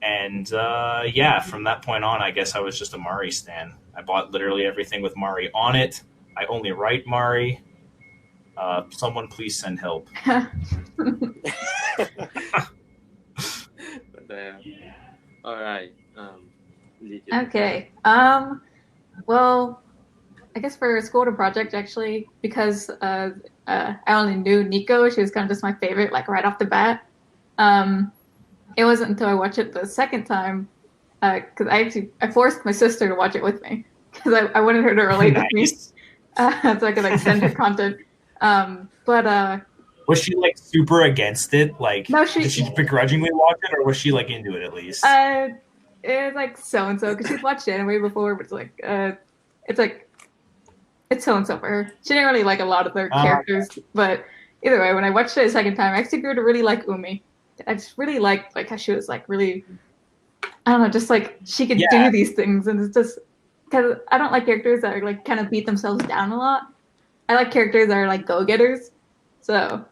And yeah, from that point on, I guess I was just a Mari stan. I bought literally everything with Mari on it. I only write Mari. Someone please send help. All right. Okay. Well, I guess for School to Project, actually, because I only knew Nico, she was kind of just my favorite, like right off the bat. It wasn't until I watched it the second time, because I forced my sister to watch it with me because I wanted her to relate with me, so I could like send her content. But was she like super against it? Like, no, did she begrudgingly watch it, or was she like into it at least? It's like so and so because she'd watched anime before, but it's so and so for her. She didn't really like a lot of their characters, but either way, when I watched it a second time, I actually grew to really like Umi. I just really liked like how she was like really, I don't know, just like she could do these things, and it's just because I don't like characters that are like kind of beat themselves down a lot. I like characters that are like go-getters, so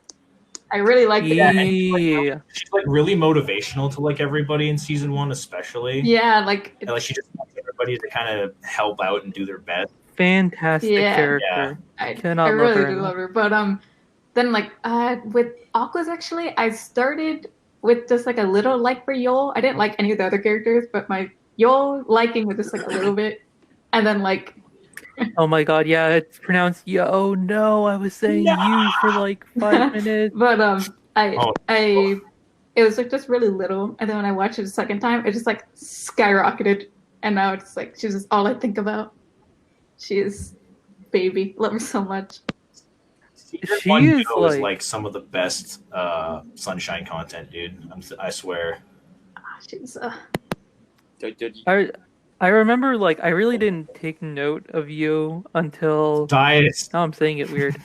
I really like it. Yeah, she's like really motivational to like everybody in season 1, especially. Yeah, like and, like she just wants everybody to kind of help out and do their best. Fantastic character. Yeah. I really do love her, but then like with Aqua's actually, I started with just like a little like for Yol. I didn't like any of the other characters, but my Yol liking was just like a little bit. and then like, Oh my god, yeah, it's pronounced yo. Oh no, I was saying you for like 5 minutes. but Oh. it was like just really little, and then when I watched it a second time, it just like skyrocketed, and now it's like she's just all I think about. She is baby, love her so much. Season She one is Joe is like- like some of the best Sunshine content, dude. I swear. She's I remember like I really didn't take note of you until Diet. now I'm saying it weird.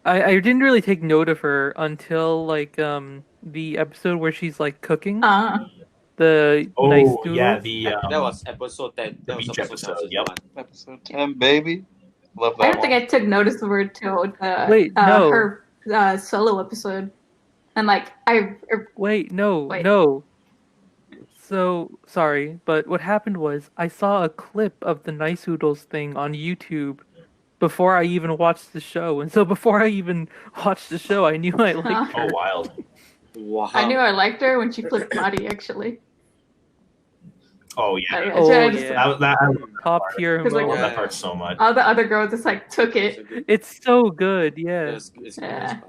I didn't really take note of her until like the episode where she's like cooking the nice Oh noodles. yeah, the that was episode 10. the That was beach episode 10 episode, of yep. season 1. Episode 10, baby. Love that I don't one. think I took notice of her till Wait, no. her solo episode, and like Wait, no, Wait. no. So sorry, but what happened was I saw a clip of the Nice Oodles thing on YouTube before I even watched the show, and so before I even watched the show, I knew I liked Oh her. wild. Wow. I knew I liked her when she flipped body actually. Oh yeah. Oh, I just- yeah. I love Top tier It's like- that moment. Yeah. part so much. All the other girls just like took It's it. a good- It's so good, yeah. it's good, Yeah.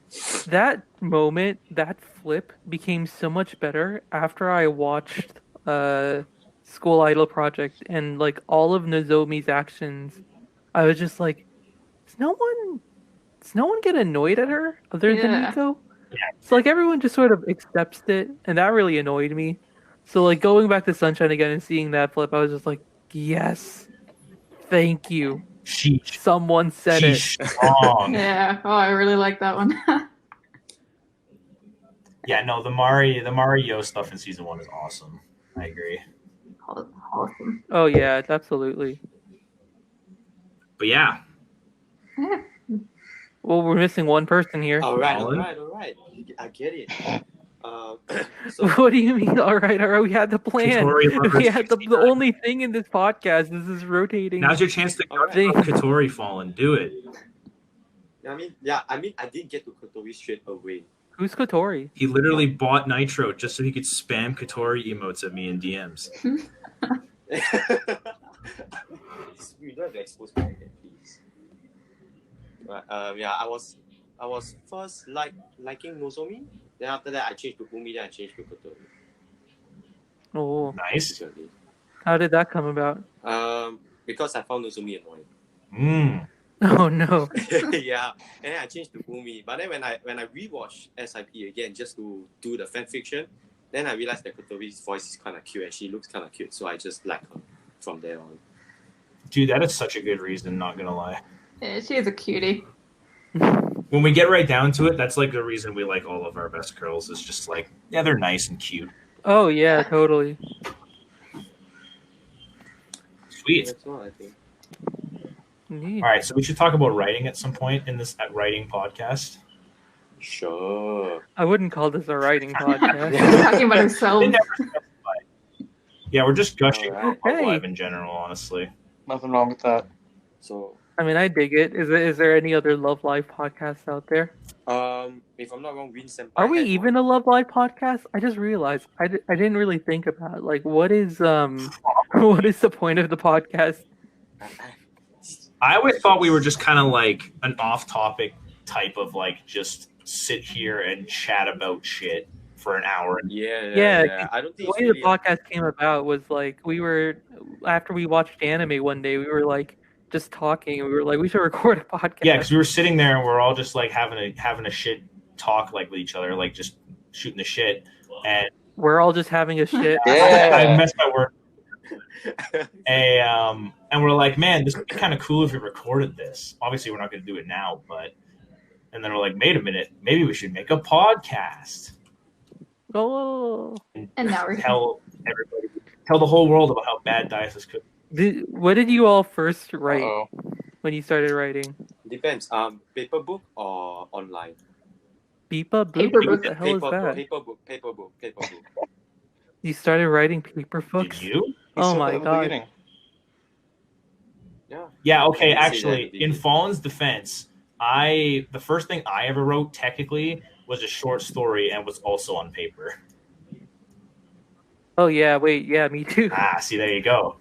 it's fun. That moment, that flip became so much better after I watched School Idol Project and like all of Nozomi's actions. I was just like, does no one get annoyed at her other than Yeah. Nico? Yeah. So like everyone just sort of accepts it, and that really annoyed me. So like going back to Sunshine again and seeing that flip, I was just like, yes, thank you. Sheesh. Someone said it. Sheesh strong. Yeah. Oh, I really like that one. Yeah, no, the Mario stuff in season 1 is awesome. I agree. Awesome. Oh yeah, absolutely. But yeah, Yeah. Well, we're missing one person here. All right. Colin? I get it. So What do you mean? All right, we had the plan. Katori Lovers We had the 69. only thing in this podcast is this rotating. now's your chance to All right. thing. Katori fallen. Do it. I didn't get to Kotori straight away. Who's Kotori? He literally bought Nitro just so he could spam Katori emotes at me in DMs. You don't have to expose my head, please. But yeah, I was first liking Nozomi. Then after that, I changed to Umi. Then I changed to Kotori. Oh, Nice. Actually. how did that come about? Because I found Nozomi annoying. Mm. Oh no. Yeah, and then I changed to Umi. But then when I rewatched SIP again just to do the fanfiction, then I realized that Kotori's voice is kind of cute and she looks kind of cute. So I just like her from there on. Dude, that is such a good reason, not gonna lie. Yeah, she is a cutie. When we get right down to it, that's like the reason we like all of our best girls is just like, yeah, they're nice and cute. Oh yeah, totally. Sweet. That's all I think. Neat. All right, so we should talk about writing at some point in this writing podcast. Sure. I wouldn't call this a writing She's podcast. talking about herself. They never specify. Yeah, we're just gushing Alright. about Hey. live in general, honestly. Nothing wrong with that. So I mean, I dig it. Is there any other Love Live podcasts out there? if I'm not wrong, Win Senpai. Are we had even a Love Live podcast? I just realized I didn't really think about it. Like what is what is the point of the podcast? one. I always thought we were just kind of like an off-topic type of like just sit here and chat about shit for an hour. Yeah, I don't The think it's way really the podcast came about was like we were after we watched anime one day, we were like just talking and we were like we should record a podcast. Yeah, because we were sitting there and we're all just like having a shit talk like with each other, like just shooting the shit. And We're all just having a shit. Yeah. I messed my word. And we're like, man, this would be kind of cool if we recorded this. Obviously, we're not going to do it now, but. And then we're like, wait a minute, maybe we should make a podcast. Oh. And now we're Tell everybody, tell the whole world about how bad Dias could. What did you all first write Uh-oh. when you started writing? Depends. Paper book or online. Beepa book? Paper What book. the hell is that? Paper book. You started writing paper books? Did you? He Oh said my that at the God. beginning. Yeah. Yeah, okay, I did say that actually, at the in beginning. Fallen's defense, the first thing I ever wrote technically was a short story and was also on paper. Oh yeah, wait, yeah, me too. Ah, see, there you go.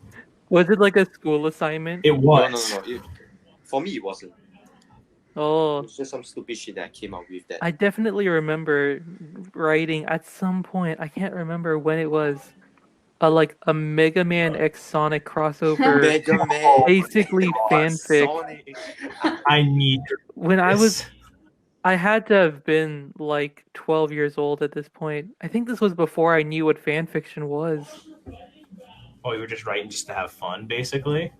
Was it like a school assignment? It No, was. no, no, no. For me, it wasn't. It Oh, was just some stupid shit that I came up with that. I definitely remember writing at some point. I can't remember when it was. Like a Mega Man X Sonic crossover, Mega Man. basically fanfic. Sonic. I need When this. I had to have been like 12 years old at this point. I think this was before I knew what fanfiction was. Oh, you were just writing just to have fun, basically.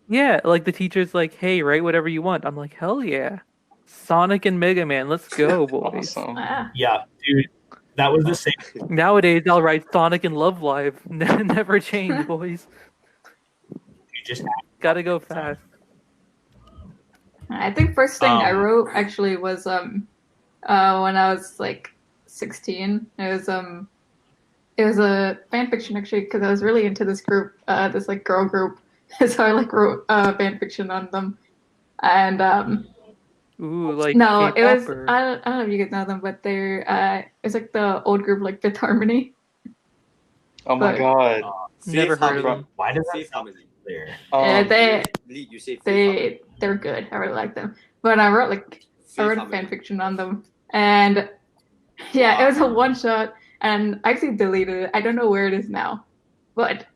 Yeah, like the teacher's like, "Hey, write whatever you want." I'm like, "Hell yeah, Sonic and Mega Man, let's go, boys!" Awesome. Ah. Yeah, dude, that was the same. Nowadays, I'll write Sonic and Love Live. Never change, boys. You just Gotta go fast. I think first thing I Um, wrote actually was when I was like 16. It was a fan fiction actually because I was really into this group, this like girl group. So I like wrote fan fiction on them. And Ooh, like no, it K-pop was or... I don't know if you guys know them, but they're it's like the old group like Fifth Harmony. Oh my But- god. Never heard of Harmony. them. why does that Fifth sound Harmony. clear? they Lee, you say Fifth Harmony. they're good. I really like them. But I wrote a Fifth fan Harmony. fiction on them, and yeah, it was a Wow. one shot, and I actually deleted it. I don't know where it is now, but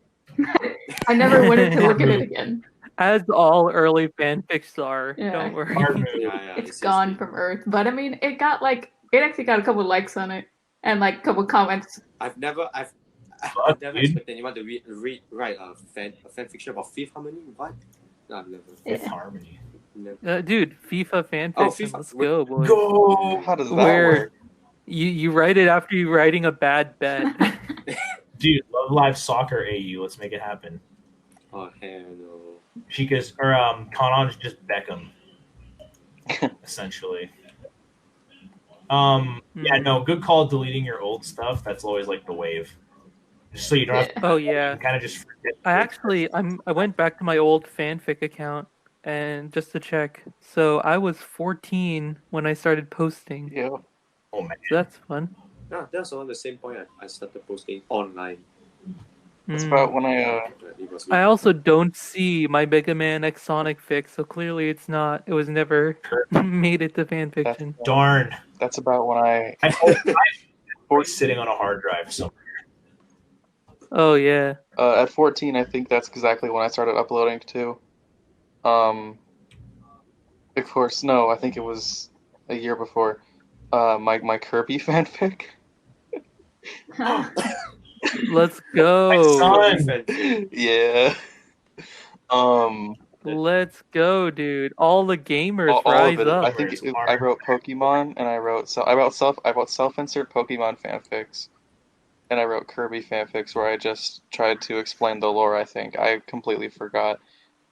I never wanted to look at it again. As all early fanfics are, Yeah. don't worry. Hard move. Yeah, It's gone from Earth. But I mean, it actually got a couple likes on it and like a couple comments. I've never Fuck, dude. expected anyone to write a fan fiction about Fifth Harmony. What? No, I've never. Fifth Yeah. Harmony. Never. Dude, FIFA fanfiction. Oh, FIFA. Let's go, boys. Go, How does that Where- work? You write it after you writing a bad bet. dude! Love Live Soccer AU. Let's make it happen. Oh hell no. Chica's or Kanon's just Beckham, essentially. Yeah, no, good call deleting your old stuff. That's always like the wave. Just so you don't have to, Oh you yeah. can kind of just forget. I went back to my old fanfic account and just to check. So I was 14 when I started posting. Yeah. Oh man. So that's fun. No, that's around the same point I started posting online. That's Hmm. about when It was I also don't see my Mega Man X Sonic fic, so clearly it was never made it to fanfiction. Darn. that's about when I Or sitting on a hard drive somewhere. Oh yeah. at 14 I think that's exactly when I started uploading too. Of course, no, I think it was a year before. My Kirby fanfic. Let's go. Son. Yeah. Let's go, dude. All the gamers all rise of it. up. I think I wrote Pokemon, and I wrote self-insert Pokemon fanfics, and I wrote Kirby fanfics where I just tried to explain the lore. I think I completely forgot,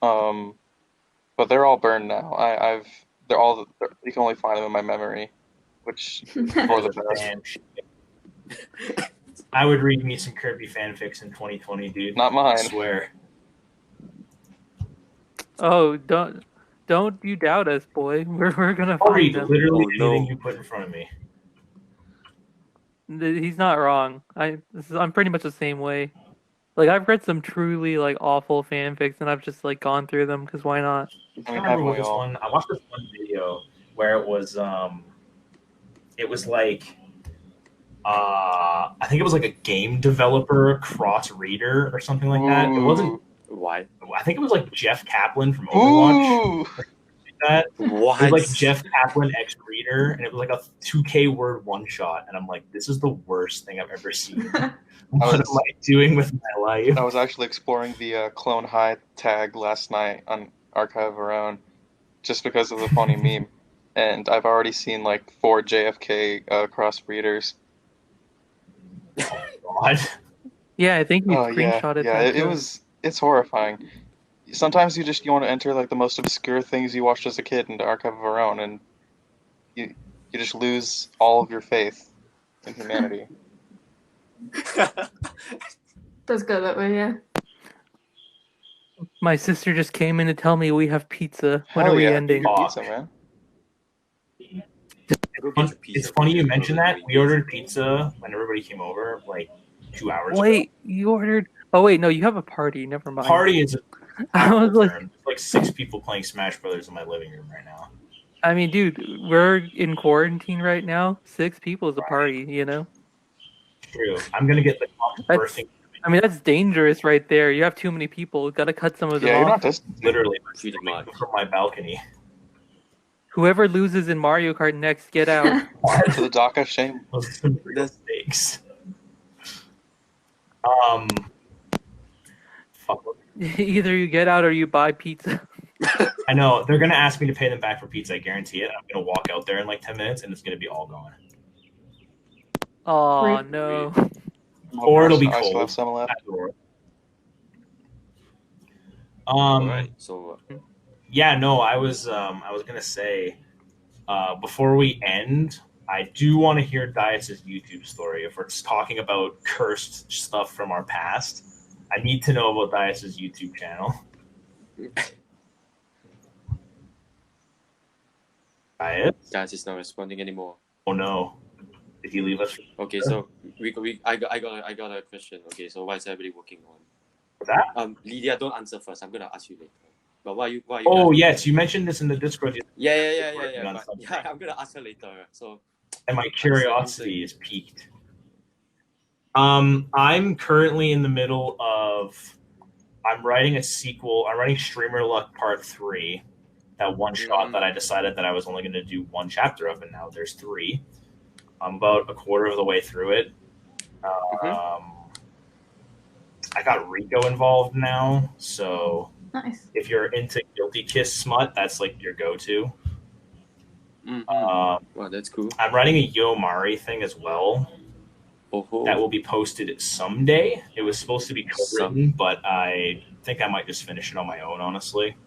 but they're all burned now. You can only find them in my memory, which for the best. Damn shit. I would read me some Kirby fanfics in 2020, dude. Not mine. I swear. Oh, don't you doubt us, boy. We're gonna I'll find read them. literally Oh, no. anything you put in front of me. He's not wrong. I'm pretty much the same way. Like I've read some truly like awful fanfics, and I've just like gone through them because why not? I I mean, remember haven't what we this all? one. I watched this one video where it was like I think it was like a game developer cross reader or something like that. It wasn't. Why? I think it was like Jeff Kaplan from Overwatch. Ooh. That What? it was like Jeff Kaplan X Reader, and it was like a 2K word one shot. And I'm like, this is the worst thing I've ever seen. What am I doing with my life? I was actually exploring the Clone High tag last night on Archive of Our Own, just because of the funny meme, and I've already seen like 4 JFK cross readers. God. Yeah, I think you Oh yeah, screenshotted yeah. that. too. It's horrifying. Sometimes you want to enter like the most obscure things you watched as a kid into Archive of Our Own, and you just lose all of your faith in humanity. Does go that way, yeah. My sister just came in to tell me we have pizza. When Hell are we yeah, ending? eat your pizza, man. Go get your pizza. It's funny you mentioned that. We ordered pizza when everybody came over, like 2 hours ago. Wait, you ordered? Oh wait, no, you have a party. Never mind. Party is a I was like, term. There's like 6 people playing Smash Brothers in my living room right now. I mean, dude, we're in quarantine right now. 6 people is a party, you know. True. I'm gonna get the That's, bursting. I mean, that's dangerous right there. You have too many people. Got to cut some of them Yeah, you're off. not distant. Literally Pretty much. from my balcony. Whoever loses in Mario Kart next, get out. To the dock of shame. Those are some real That's- mistakes. Fuck. Either you get out or you buy pizza. I know they're gonna ask me to pay them back for pizza. I guarantee it. I'm gonna walk out there in like 10 minutes, and it's gonna be all gone. Oh Rude. no. Or it'll be I still cold. have some left. All right. So Yeah, no, I was gonna say, before we end, I do want to hear Diet's YouTube story. If we're talking about cursed stuff from our past, I need to know about Diet's YouTube channel. Diet? Dias is not responding anymore. Oh no, did he leave us? Okay, so I got a question. Okay, so what is everybody working on? What's that? Lydia, don't answer first. I'm gonna ask you later. But what are you? Oh guys- yes, you mentioned this in the Discord. Yeah. Working on But, something. yeah, I'm gonna ask her later. So And my curiosity is piqued. I'm currently in the middle of. I'm writing a sequel. I'm writing Streamer Luck Part 3. That one shot that I decided that I was only going to do 1 chapter of, and now there's 3. I'm about a quarter of the way through it. I got Rico involved now, so Nice. if you're into Guilty Kiss smut, that's like your go-to. wow, that's cool. I'm writing a Yomari thing as well. That will be posted someday. It was supposed to be co-written, but I think I might just finish it on my own, honestly.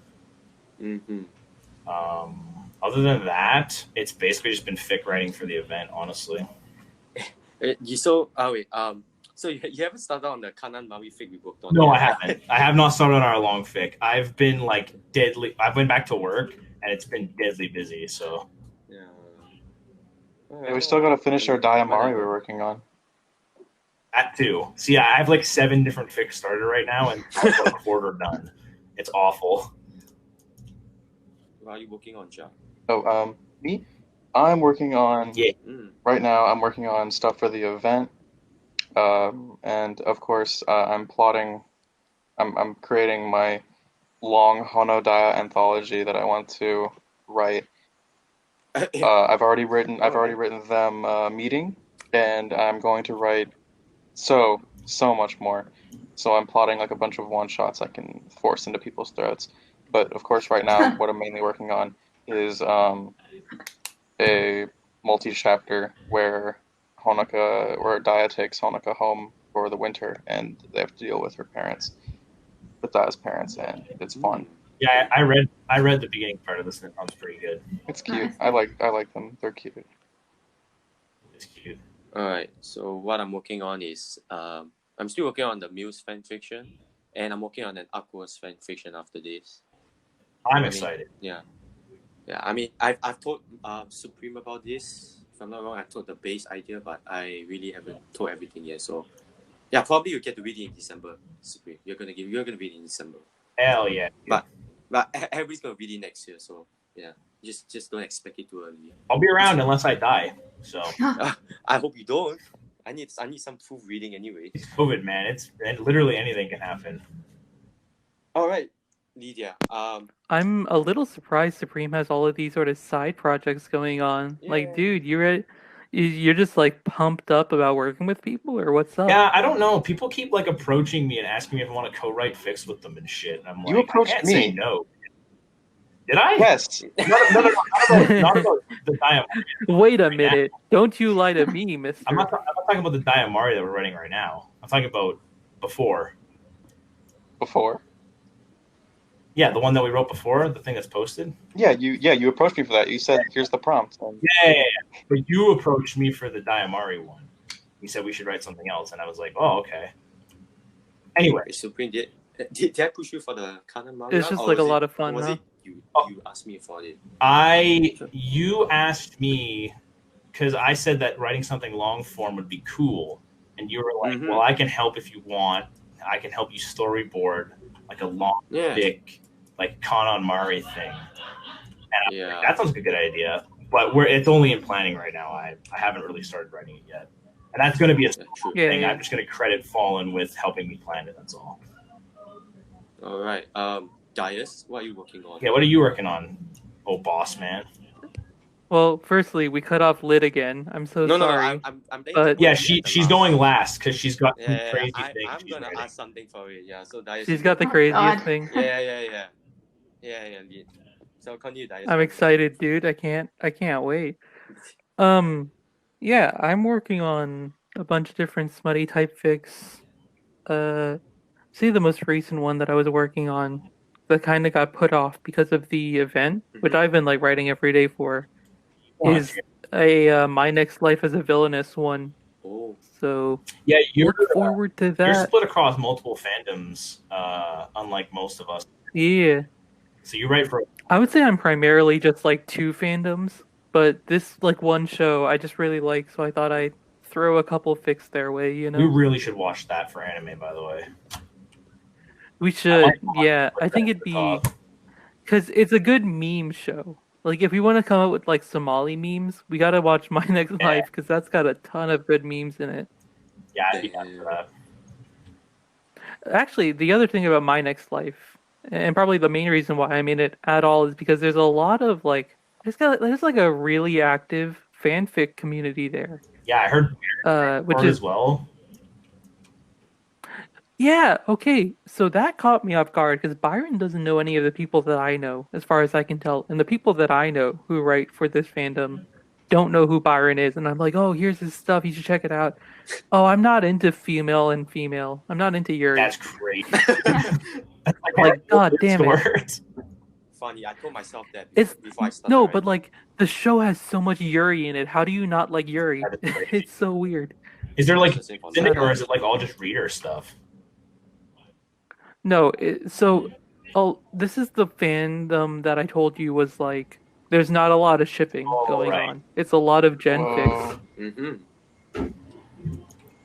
Other than that, it's basically just been fic writing for the event, honestly. So you haven't started on the Kanan Maui fic we worked on? No, yet, I haven't. I have not started on our long fic. I've been like deadly. I've been back to work, and it's been deadly busy. So Yeah. Yeah, we still got to finish our Diamari we're working on. that too. See, I have like 7 different fics started right now, and I'm about a quarter done. It's awful. What are you working on, Jack? Oh, me? I'm working on Yeah. right now. I'm working on stuff for the event, and of course, I'm plotting. I'm creating my long Honodaya anthology that I want to write. I've already written them meeting, and I'm going to write so much more. So I'm plotting like a bunch of one shots I can force into people's throats. But of course, right now, what I'm mainly working on is a multi-chapter where Daya takes Honoka home for the winter, and they have to deal with her parents, with Daya's parents, and it's fun. Yeah, I read the beginning part of this, and it sounds pretty good. It's cute. Nice. I like them. They're cute. It's cute. All right. So what I'm working on is I'm still working on the Muse fan fiction, and I'm working on an Aqua's fan fiction after this. I'm excited. Yeah. I mean, I've told Supreme about this. If I'm not wrong, I told the base idea, but I really haven't told everything yet. So yeah, probably you get to read it in December, Supreme. You're gonna read it in December. Hell yeah. But everybody's gonna read it next year. So yeah, just don't expect it too early. I'll be around unless I die. So I hope you don't. I need some proof reading anyway. it's COVID, man. And literally anything can happen. All right, Lydia. I'm a little surprised Supreme has all of these sort of side projects going on. Yeah. Like, dude, you're just like pumped up about working with people, or what's up? Yeah, I don't know. People keep like approaching me and asking me if I want to co-write fics with them and shit. And I'm like, You approached I can't me. say no. Did I? Yes. No. Not about the Diamari. Wait a minute. Don't you lie to me, mister. I'm not talking about the Diamari that we're writing right now. I'm talking about before. Before. Yeah, the one that we wrote before, the thing that's posted. Yeah, you approached me for that. You said, "Here's the prompt." And Yeah. But you approached me for the Diamari one. You said we should write something else, and I was like, oh, okay. Anyway, Supreme, did I push you for the Kanan Maui? It's just like a lot of fun, Was huh? it you asked me for it? You asked me because I said that writing something long form would be cool, and you were like, Mhm. "Well, I can help if you want." I can help you storyboard like a long, Yeah. thick, like Kanan Mari thing. And Yeah. that sounds like a good idea, but it's only in planning right now. I haven't really started writing it yet, and that's going to be a True. Yeah, thing. yeah. I'm just going to credit Fallen with helping me plan it. That's all. All right. Dias, what are you working on? Yeah, what are you working on? Oh, boss man. Well, firstly, we cut off Lit again. I'm so No, sorry. I'm But- Yeah, she's going last because she's got some Yeah, crazy I'm things. gonna ask something for it. Yeah, so Dias. She's got the Oh, craziest God. thing. Yeah. So continue, Dias. I'm excited, dude. I can't wait. Yeah, I'm working on a bunch of different smutty typefics. See the most recent one that I was working on that kind of got put off because of the event, which I've been like writing every day for, is a My Next Life as a Villainous one. Oh. So Yeah, look forward to you're that. split across multiple fandoms, unlike most of us. Yeah. So you write for I would say I'm primarily just like two fandoms, but this like one show I just really like, so I thought I'd throw a couple fics their way, you know? We really should watch that for anime, by the way. We should, like yeah. I think it'd be because it's a good meme show. Like if we want to come up with like Somali memes, we gotta watch My Next Life because that's got a ton of good memes in it. Yeah, I'd be down for that. Actually, the other thing about My Next Life, and probably the main reason why I made it at all, is because there's a lot of like there's like a really active fanfic community there. Yeah, I heard Which as is well. Yeah, okay. So that caught me off guard because Byron doesn't know any of the people that I know, as far as I can tell. And the people that I know who write for this fandom don't know who Byron is. And I'm like, oh, here's his stuff. You should check it out. Oh, I'm not into female and female. I'm not into Yuri. That's crazy. Like, god damn it. Words. Funny, I told myself that It's before I started. no, right? but like the show has so much Yuri in it. How do you not like Yuri? That is crazy. It's so weird. Is there like That's the same for in it, me. or is it like all just reader stuff? No, this is the fandom that I told you was like, there's not a lot of shipping going right. on. It's a lot of gen Whoa. fics, Mm-hmm.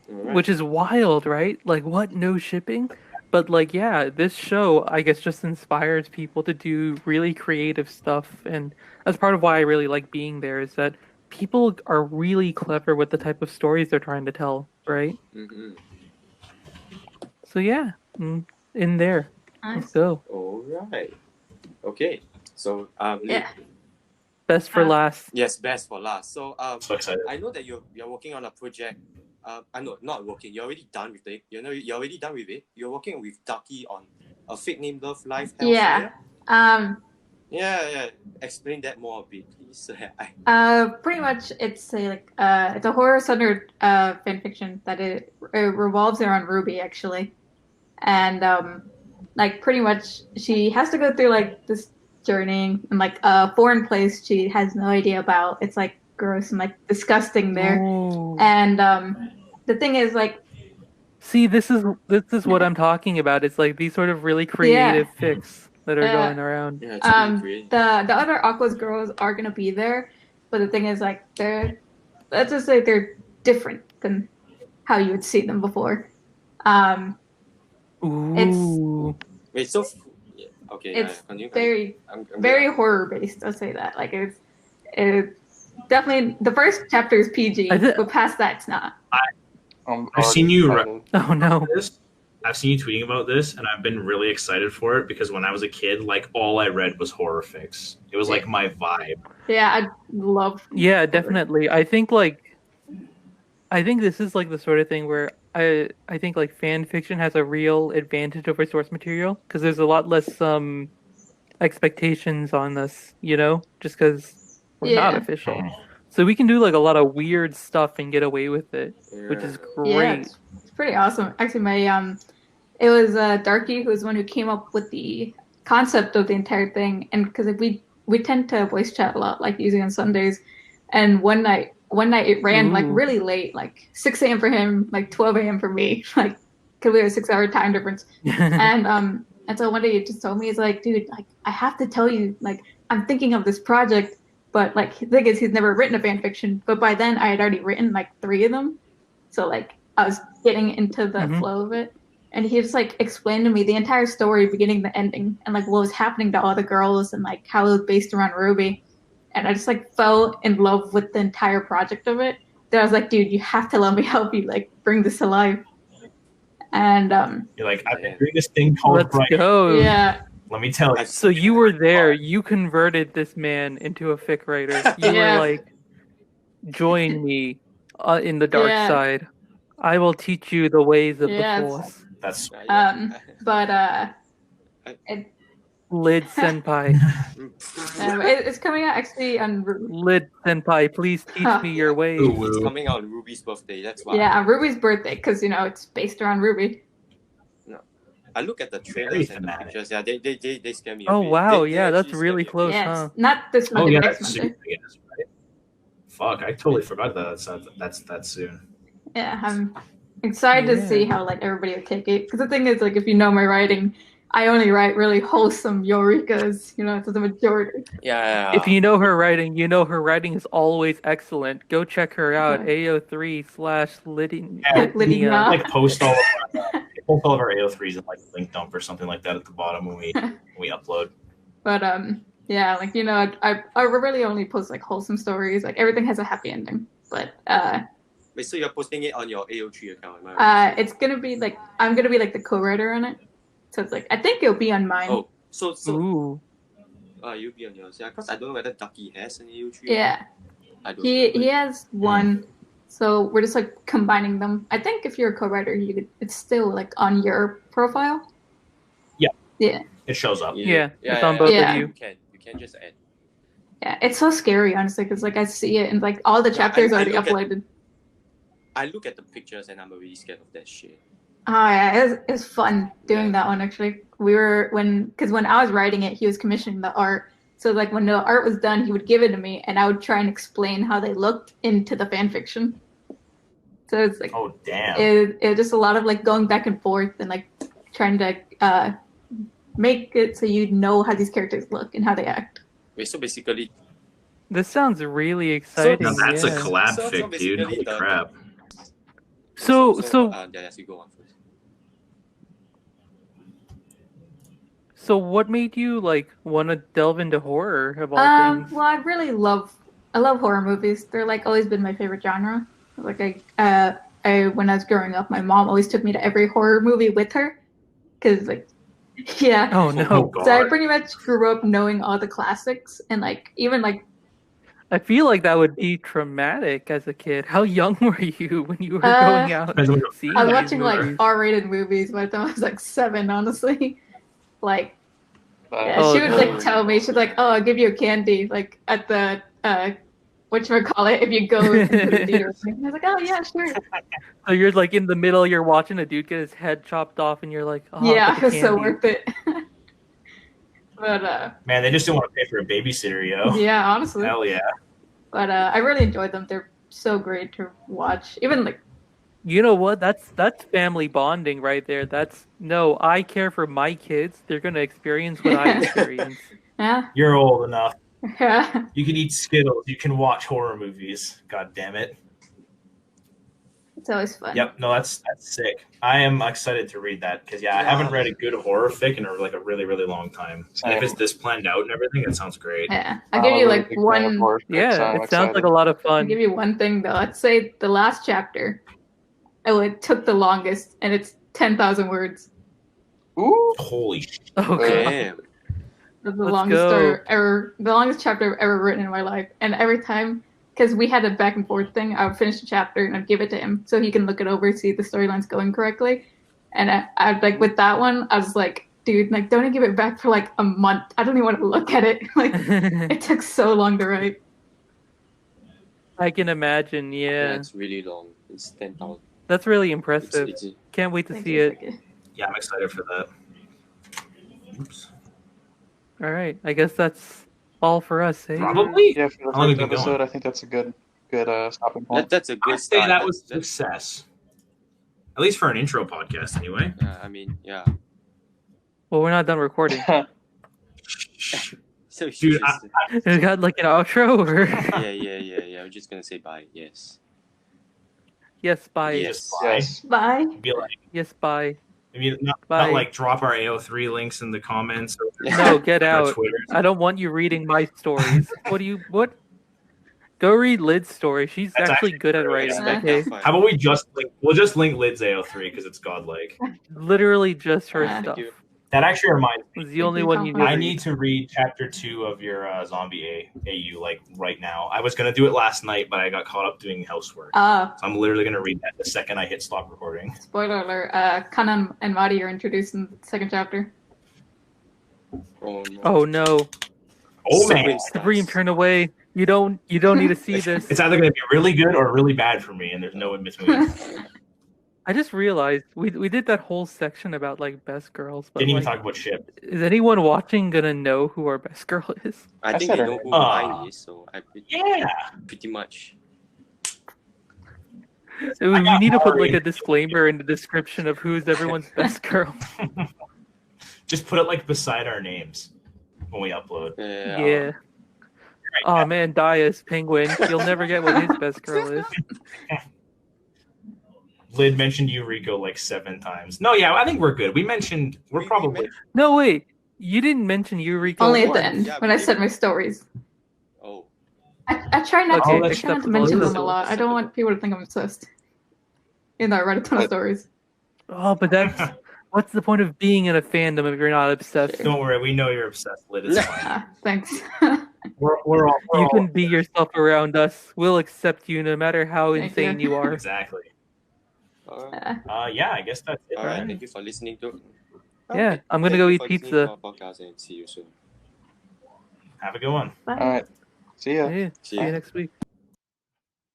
Alright. which is wild, right? Like, what? No shipping? But like, yeah, this show, I guess, just inspires people to do really creative stuff, and that's part of why I really like being there. Is that people are really clever with the type of stories they're trying to tell, right? Mm-hmm. So yeah, in there, let's go. All right. Okay. So Yeah. Best for last. yes, best for last. So So excited. I know that you're working on a project. I know not working. You're already done with it. You're already done with it. You're working with Ducky on a fake name Love Life. Yeah. Yeah. Explain that more a bit, please. Pretty much it's a horror centered fan fiction that it revolves around Ruby actually, and like pretty much she has to go through like this journey in like a foreign place she has no idea about. It's like gross and like disgusting there, Ooh. and the thing is like. See, this is what I'm talking about. It's like these sort of really creative fics that are going around. Yeah, it's really great. The other Aqua's girls are gonna be there, but the thing is like let's just say they're different than how you would see them before. Ooh. Wait, so yeah, okay. It's continue. very I'm very horror based. I'll say that. Like it's definitely the first chapter is PG, but past that it's not. I've seen you Oh no. I've seen you tweeting about this, and I've been really excited for it because when I was a kid, like all I read was horror fics. It was like my vibe. Yeah, I love. Yeah, definitely. I think this is like the sort of thing where I think like fan fiction has a real advantage over source material because there's a lot less expectations on this, you know, just because we're not official. So we can do like a lot of weird stuff and get away with it, which is great. Yeah, it's pretty awesome. Actually, my it was Darky who was the one who came up with the concept of the entire thing, and because we tend to voice chat a lot, like usually on Sundays, and one night it ran like really late, like 6 a.m. for him, like 12 a.m. for me, like because we have a 6-hour time difference, and so one day he just told me, he's like, dude, like I have to tell you, like I'm thinking of this project. But like the thing is, he's never written a fan fiction. But by then, I had already written like 3 of them, so like I was getting into the flow of it. and he just like explained to me the entire story, beginning to ending, and like what was happening to all the girls and like how it was based around Ruby. And I just like fell in love with the entire project of it. That I was like, dude, you have to let me help you like bring this to life. And You're like, I've been doing this thing called Let's writing. go. yeah, Let me tell you. I've So you were there. You converted this man into a fic writer. You Yeah. were like, join me in the dark Yeah. side. I will teach you the ways of Yeah, the it's- Force. That's but Lid Senpai. it's coming out actually on Lid Senpai, please teach me your ways. Ooh. It's coming out on Ruby's birthday. That's why. on Ruby's birthday because it's based around Ruby. I look at the Very trailers and the thematic. pictures. Yeah, they scare me. Oh, a bit. wow. They Yeah, that's actually scare really me a bit. close, Yeah, huh? it's not this Oh Monday, yeah, but that's next soon. Monday. I guess, right? Fuck, I totally forgot that's soon. Yeah, I'm excited to see how like everybody would take it. Because the thing is, like, if you know my writing, I only write really wholesome Yorikas. To the majority. Yeah. If you know her writing, you know her writing is always excellent. Go check her out. Yeah. AO3/Lydia. Lydia. Like post all of our AO3s and like link dump or something like that at the bottom when we upload. But yeah, like I really only post like wholesome stories. Like everything has a happy ending. But Wait, so you're posting it on your AO3 account, am I right? it's gonna be like I'm gonna be like the co-writer on it. So it's like I think it'll be on mine. Oh, so Ooh. you'll be on yours. Yeah, because I don't know whether Ducky has an AO3. Yeah, I don't he know. has one. So we're just like combining them. I think if you're a co-writer, it's still like on your profile. Yeah. Yeah. It shows up. Yeah, it's on both Yeah. of you. You can just add. Yeah, it's so scary, honestly, because like I see it and like all the chapters I already look at- uploaded. I look at the pictures and I'm already scared of that shit. Oh yeah, it's fun doing Yeah. that one actually. Because when I was writing it, he was commissioning the art. So like when the art was done, he would give it to me, and I would try and explain how they looked into the fan fiction. So it's like Oh damn. it just a lot of like going back and forth and like trying to make it so you know how these characters look and how they act. Wait, so basically, This sounds really exciting. Now that's yeah. a collab So fic, dude. basically Holy the- crap. So yes, you go on first. So what made you like want to delve into horror of all things? Well, I love horror movies. They're like always been my favorite genre. Like I when I was growing up, my mom always took me to every horror movie with her, because like, yeah. Oh no! Oh, God. So I pretty much grew up knowing all the classics, and like even like I feel like that would be traumatic as a kid. How young were you when you were Uh, going out Depends on and what- seeing I was these watching movies? like R-rated movies by the time I was like 7, honestly. Like, yeah, Oh, she would no. like tell me, she's like, "Oh, I'll give you a candy like at the whatchamacallit if you go into the theater." And I was like, "Oh yeah, sure." So you're like in the middle, you're watching a dude get his head chopped off, and you're like, oh, Yeah, but it the was so candy. worth it. But Man, they just didn't want to pay for a babysitter, yo. yeah, honestly. Hell yeah. But I really enjoyed them. They're so great to watch. Even like, You know what? That's family bonding right there. No, I care for my kids. They're gonna experience what I experience. yeah, You're old enough. yeah. You can eat Skittles. You can watch horror movies. God damn it. It's always fun. Yep. No, that's sick. I am excited to read that because I haven't read a good horror fic in a really really long time. And if it's this planned out and everything, it sounds great. Yeah, I'll give you like one. Yeah, it sounds like a lot of I'll fun. give you one thing though. Let's say the last chapter. Oh, it took the longest, and it's 10,000 words. Ooh. Holy shit. Oh god. Damn. That's the Let's longest go. the longest chapter I've ever written in my life. And every time, because we had a back and forth thing, I would finish the chapter and I'd give it to him so he can look it over, see if the storyline's going correctly. And I'd like with that one, I was like, dude, like don't give it back for like a month. I don't even want to look at it. Like it took so long to write. I can imagine. Yeah, Yeah, it's really long. It's 10,000. that's really It's, impressive. it's, Can't wait to Thank see you, it. thank you. Yeah, I'm excited for that. Oops. All right, I guess that's all for us. Eh? Probably. Yeah, for the How long first have you been episode, going? I think that's a good stopping point. that's a good I'd say start. that was That's- success. At least for an intro podcast, anyway. I mean, yeah. Well, we're not done recording. So Dude, We got like an outro, or yeah. I'm just gonna say bye. Yes. yes, bye. Yes. Yes. Bye. Be like, Yes, bye. I mean, not Bye. like drop our AO3 links in the comments. Or No, get our out. Twitter. I don't want you reading my stories. What? Go read Lid's story. She's That's actually actually good at true, writing. yeah. Okay, Fine. How about we just we'll just link Lid's AO3 because it's godlike. literally just her Thank stuff. you. That actually reminds me. It's the only one you need. I to need read. to read chapter 2 of your zombie AU like right now. I was gonna do it last night, but I got caught up doing housework. So I'm literally gonna read that the second I hit stop recording. Spoiler alert, Kana and Madi are introduced in the second chapter. Oh no. Oh no, Oh man, Siblings. Supreme, turn away. You don't need to see this. it's either gonna be really good or really bad for me, and there's no in between. I just realized we did that whole section about like best girls, but Didn't even like, talk about ship. is anyone watching gonna know who our best girl is? I I think said they her know name. who mine is, so I Yeah, pretty much. We got need to put Mari. like a disclaimer in the description of who's everyone's best girl. just put it like beside our names when we upload. Yeah. Oh man, Dias, Penguin. You'll never get what his best girl is. Lid mentioned Eureka like 7 times. No, yeah, I think we're good. We're We probably. No, wait. You didn't mention Eureka Only at once. the end Yeah, when we I did. said my stories. Oh. I try not Okay, to. I that's try not to acceptable. mention them a Acceptable. lot. I don't want people to think I'm obsessed. Even though I read a ton of stories. Oh, but that's what's the point of being in a fandom if you're not obsessed? Don't worry, we know you're obsessed, Lid. It's fine. Thanks. We're all. You can be yourself around us. We'll accept you no matter how Thank insane you. you are. Exactly. Alright. Yeah, I guess that's it. Alright, Right? thank you for listening to. Yeah, Okay, I'm gonna thank go you eat for listening pizza. to our podcast and see you soon. Have a good one. Bye. All right. See ya. Yeah, see you Yeah. next week.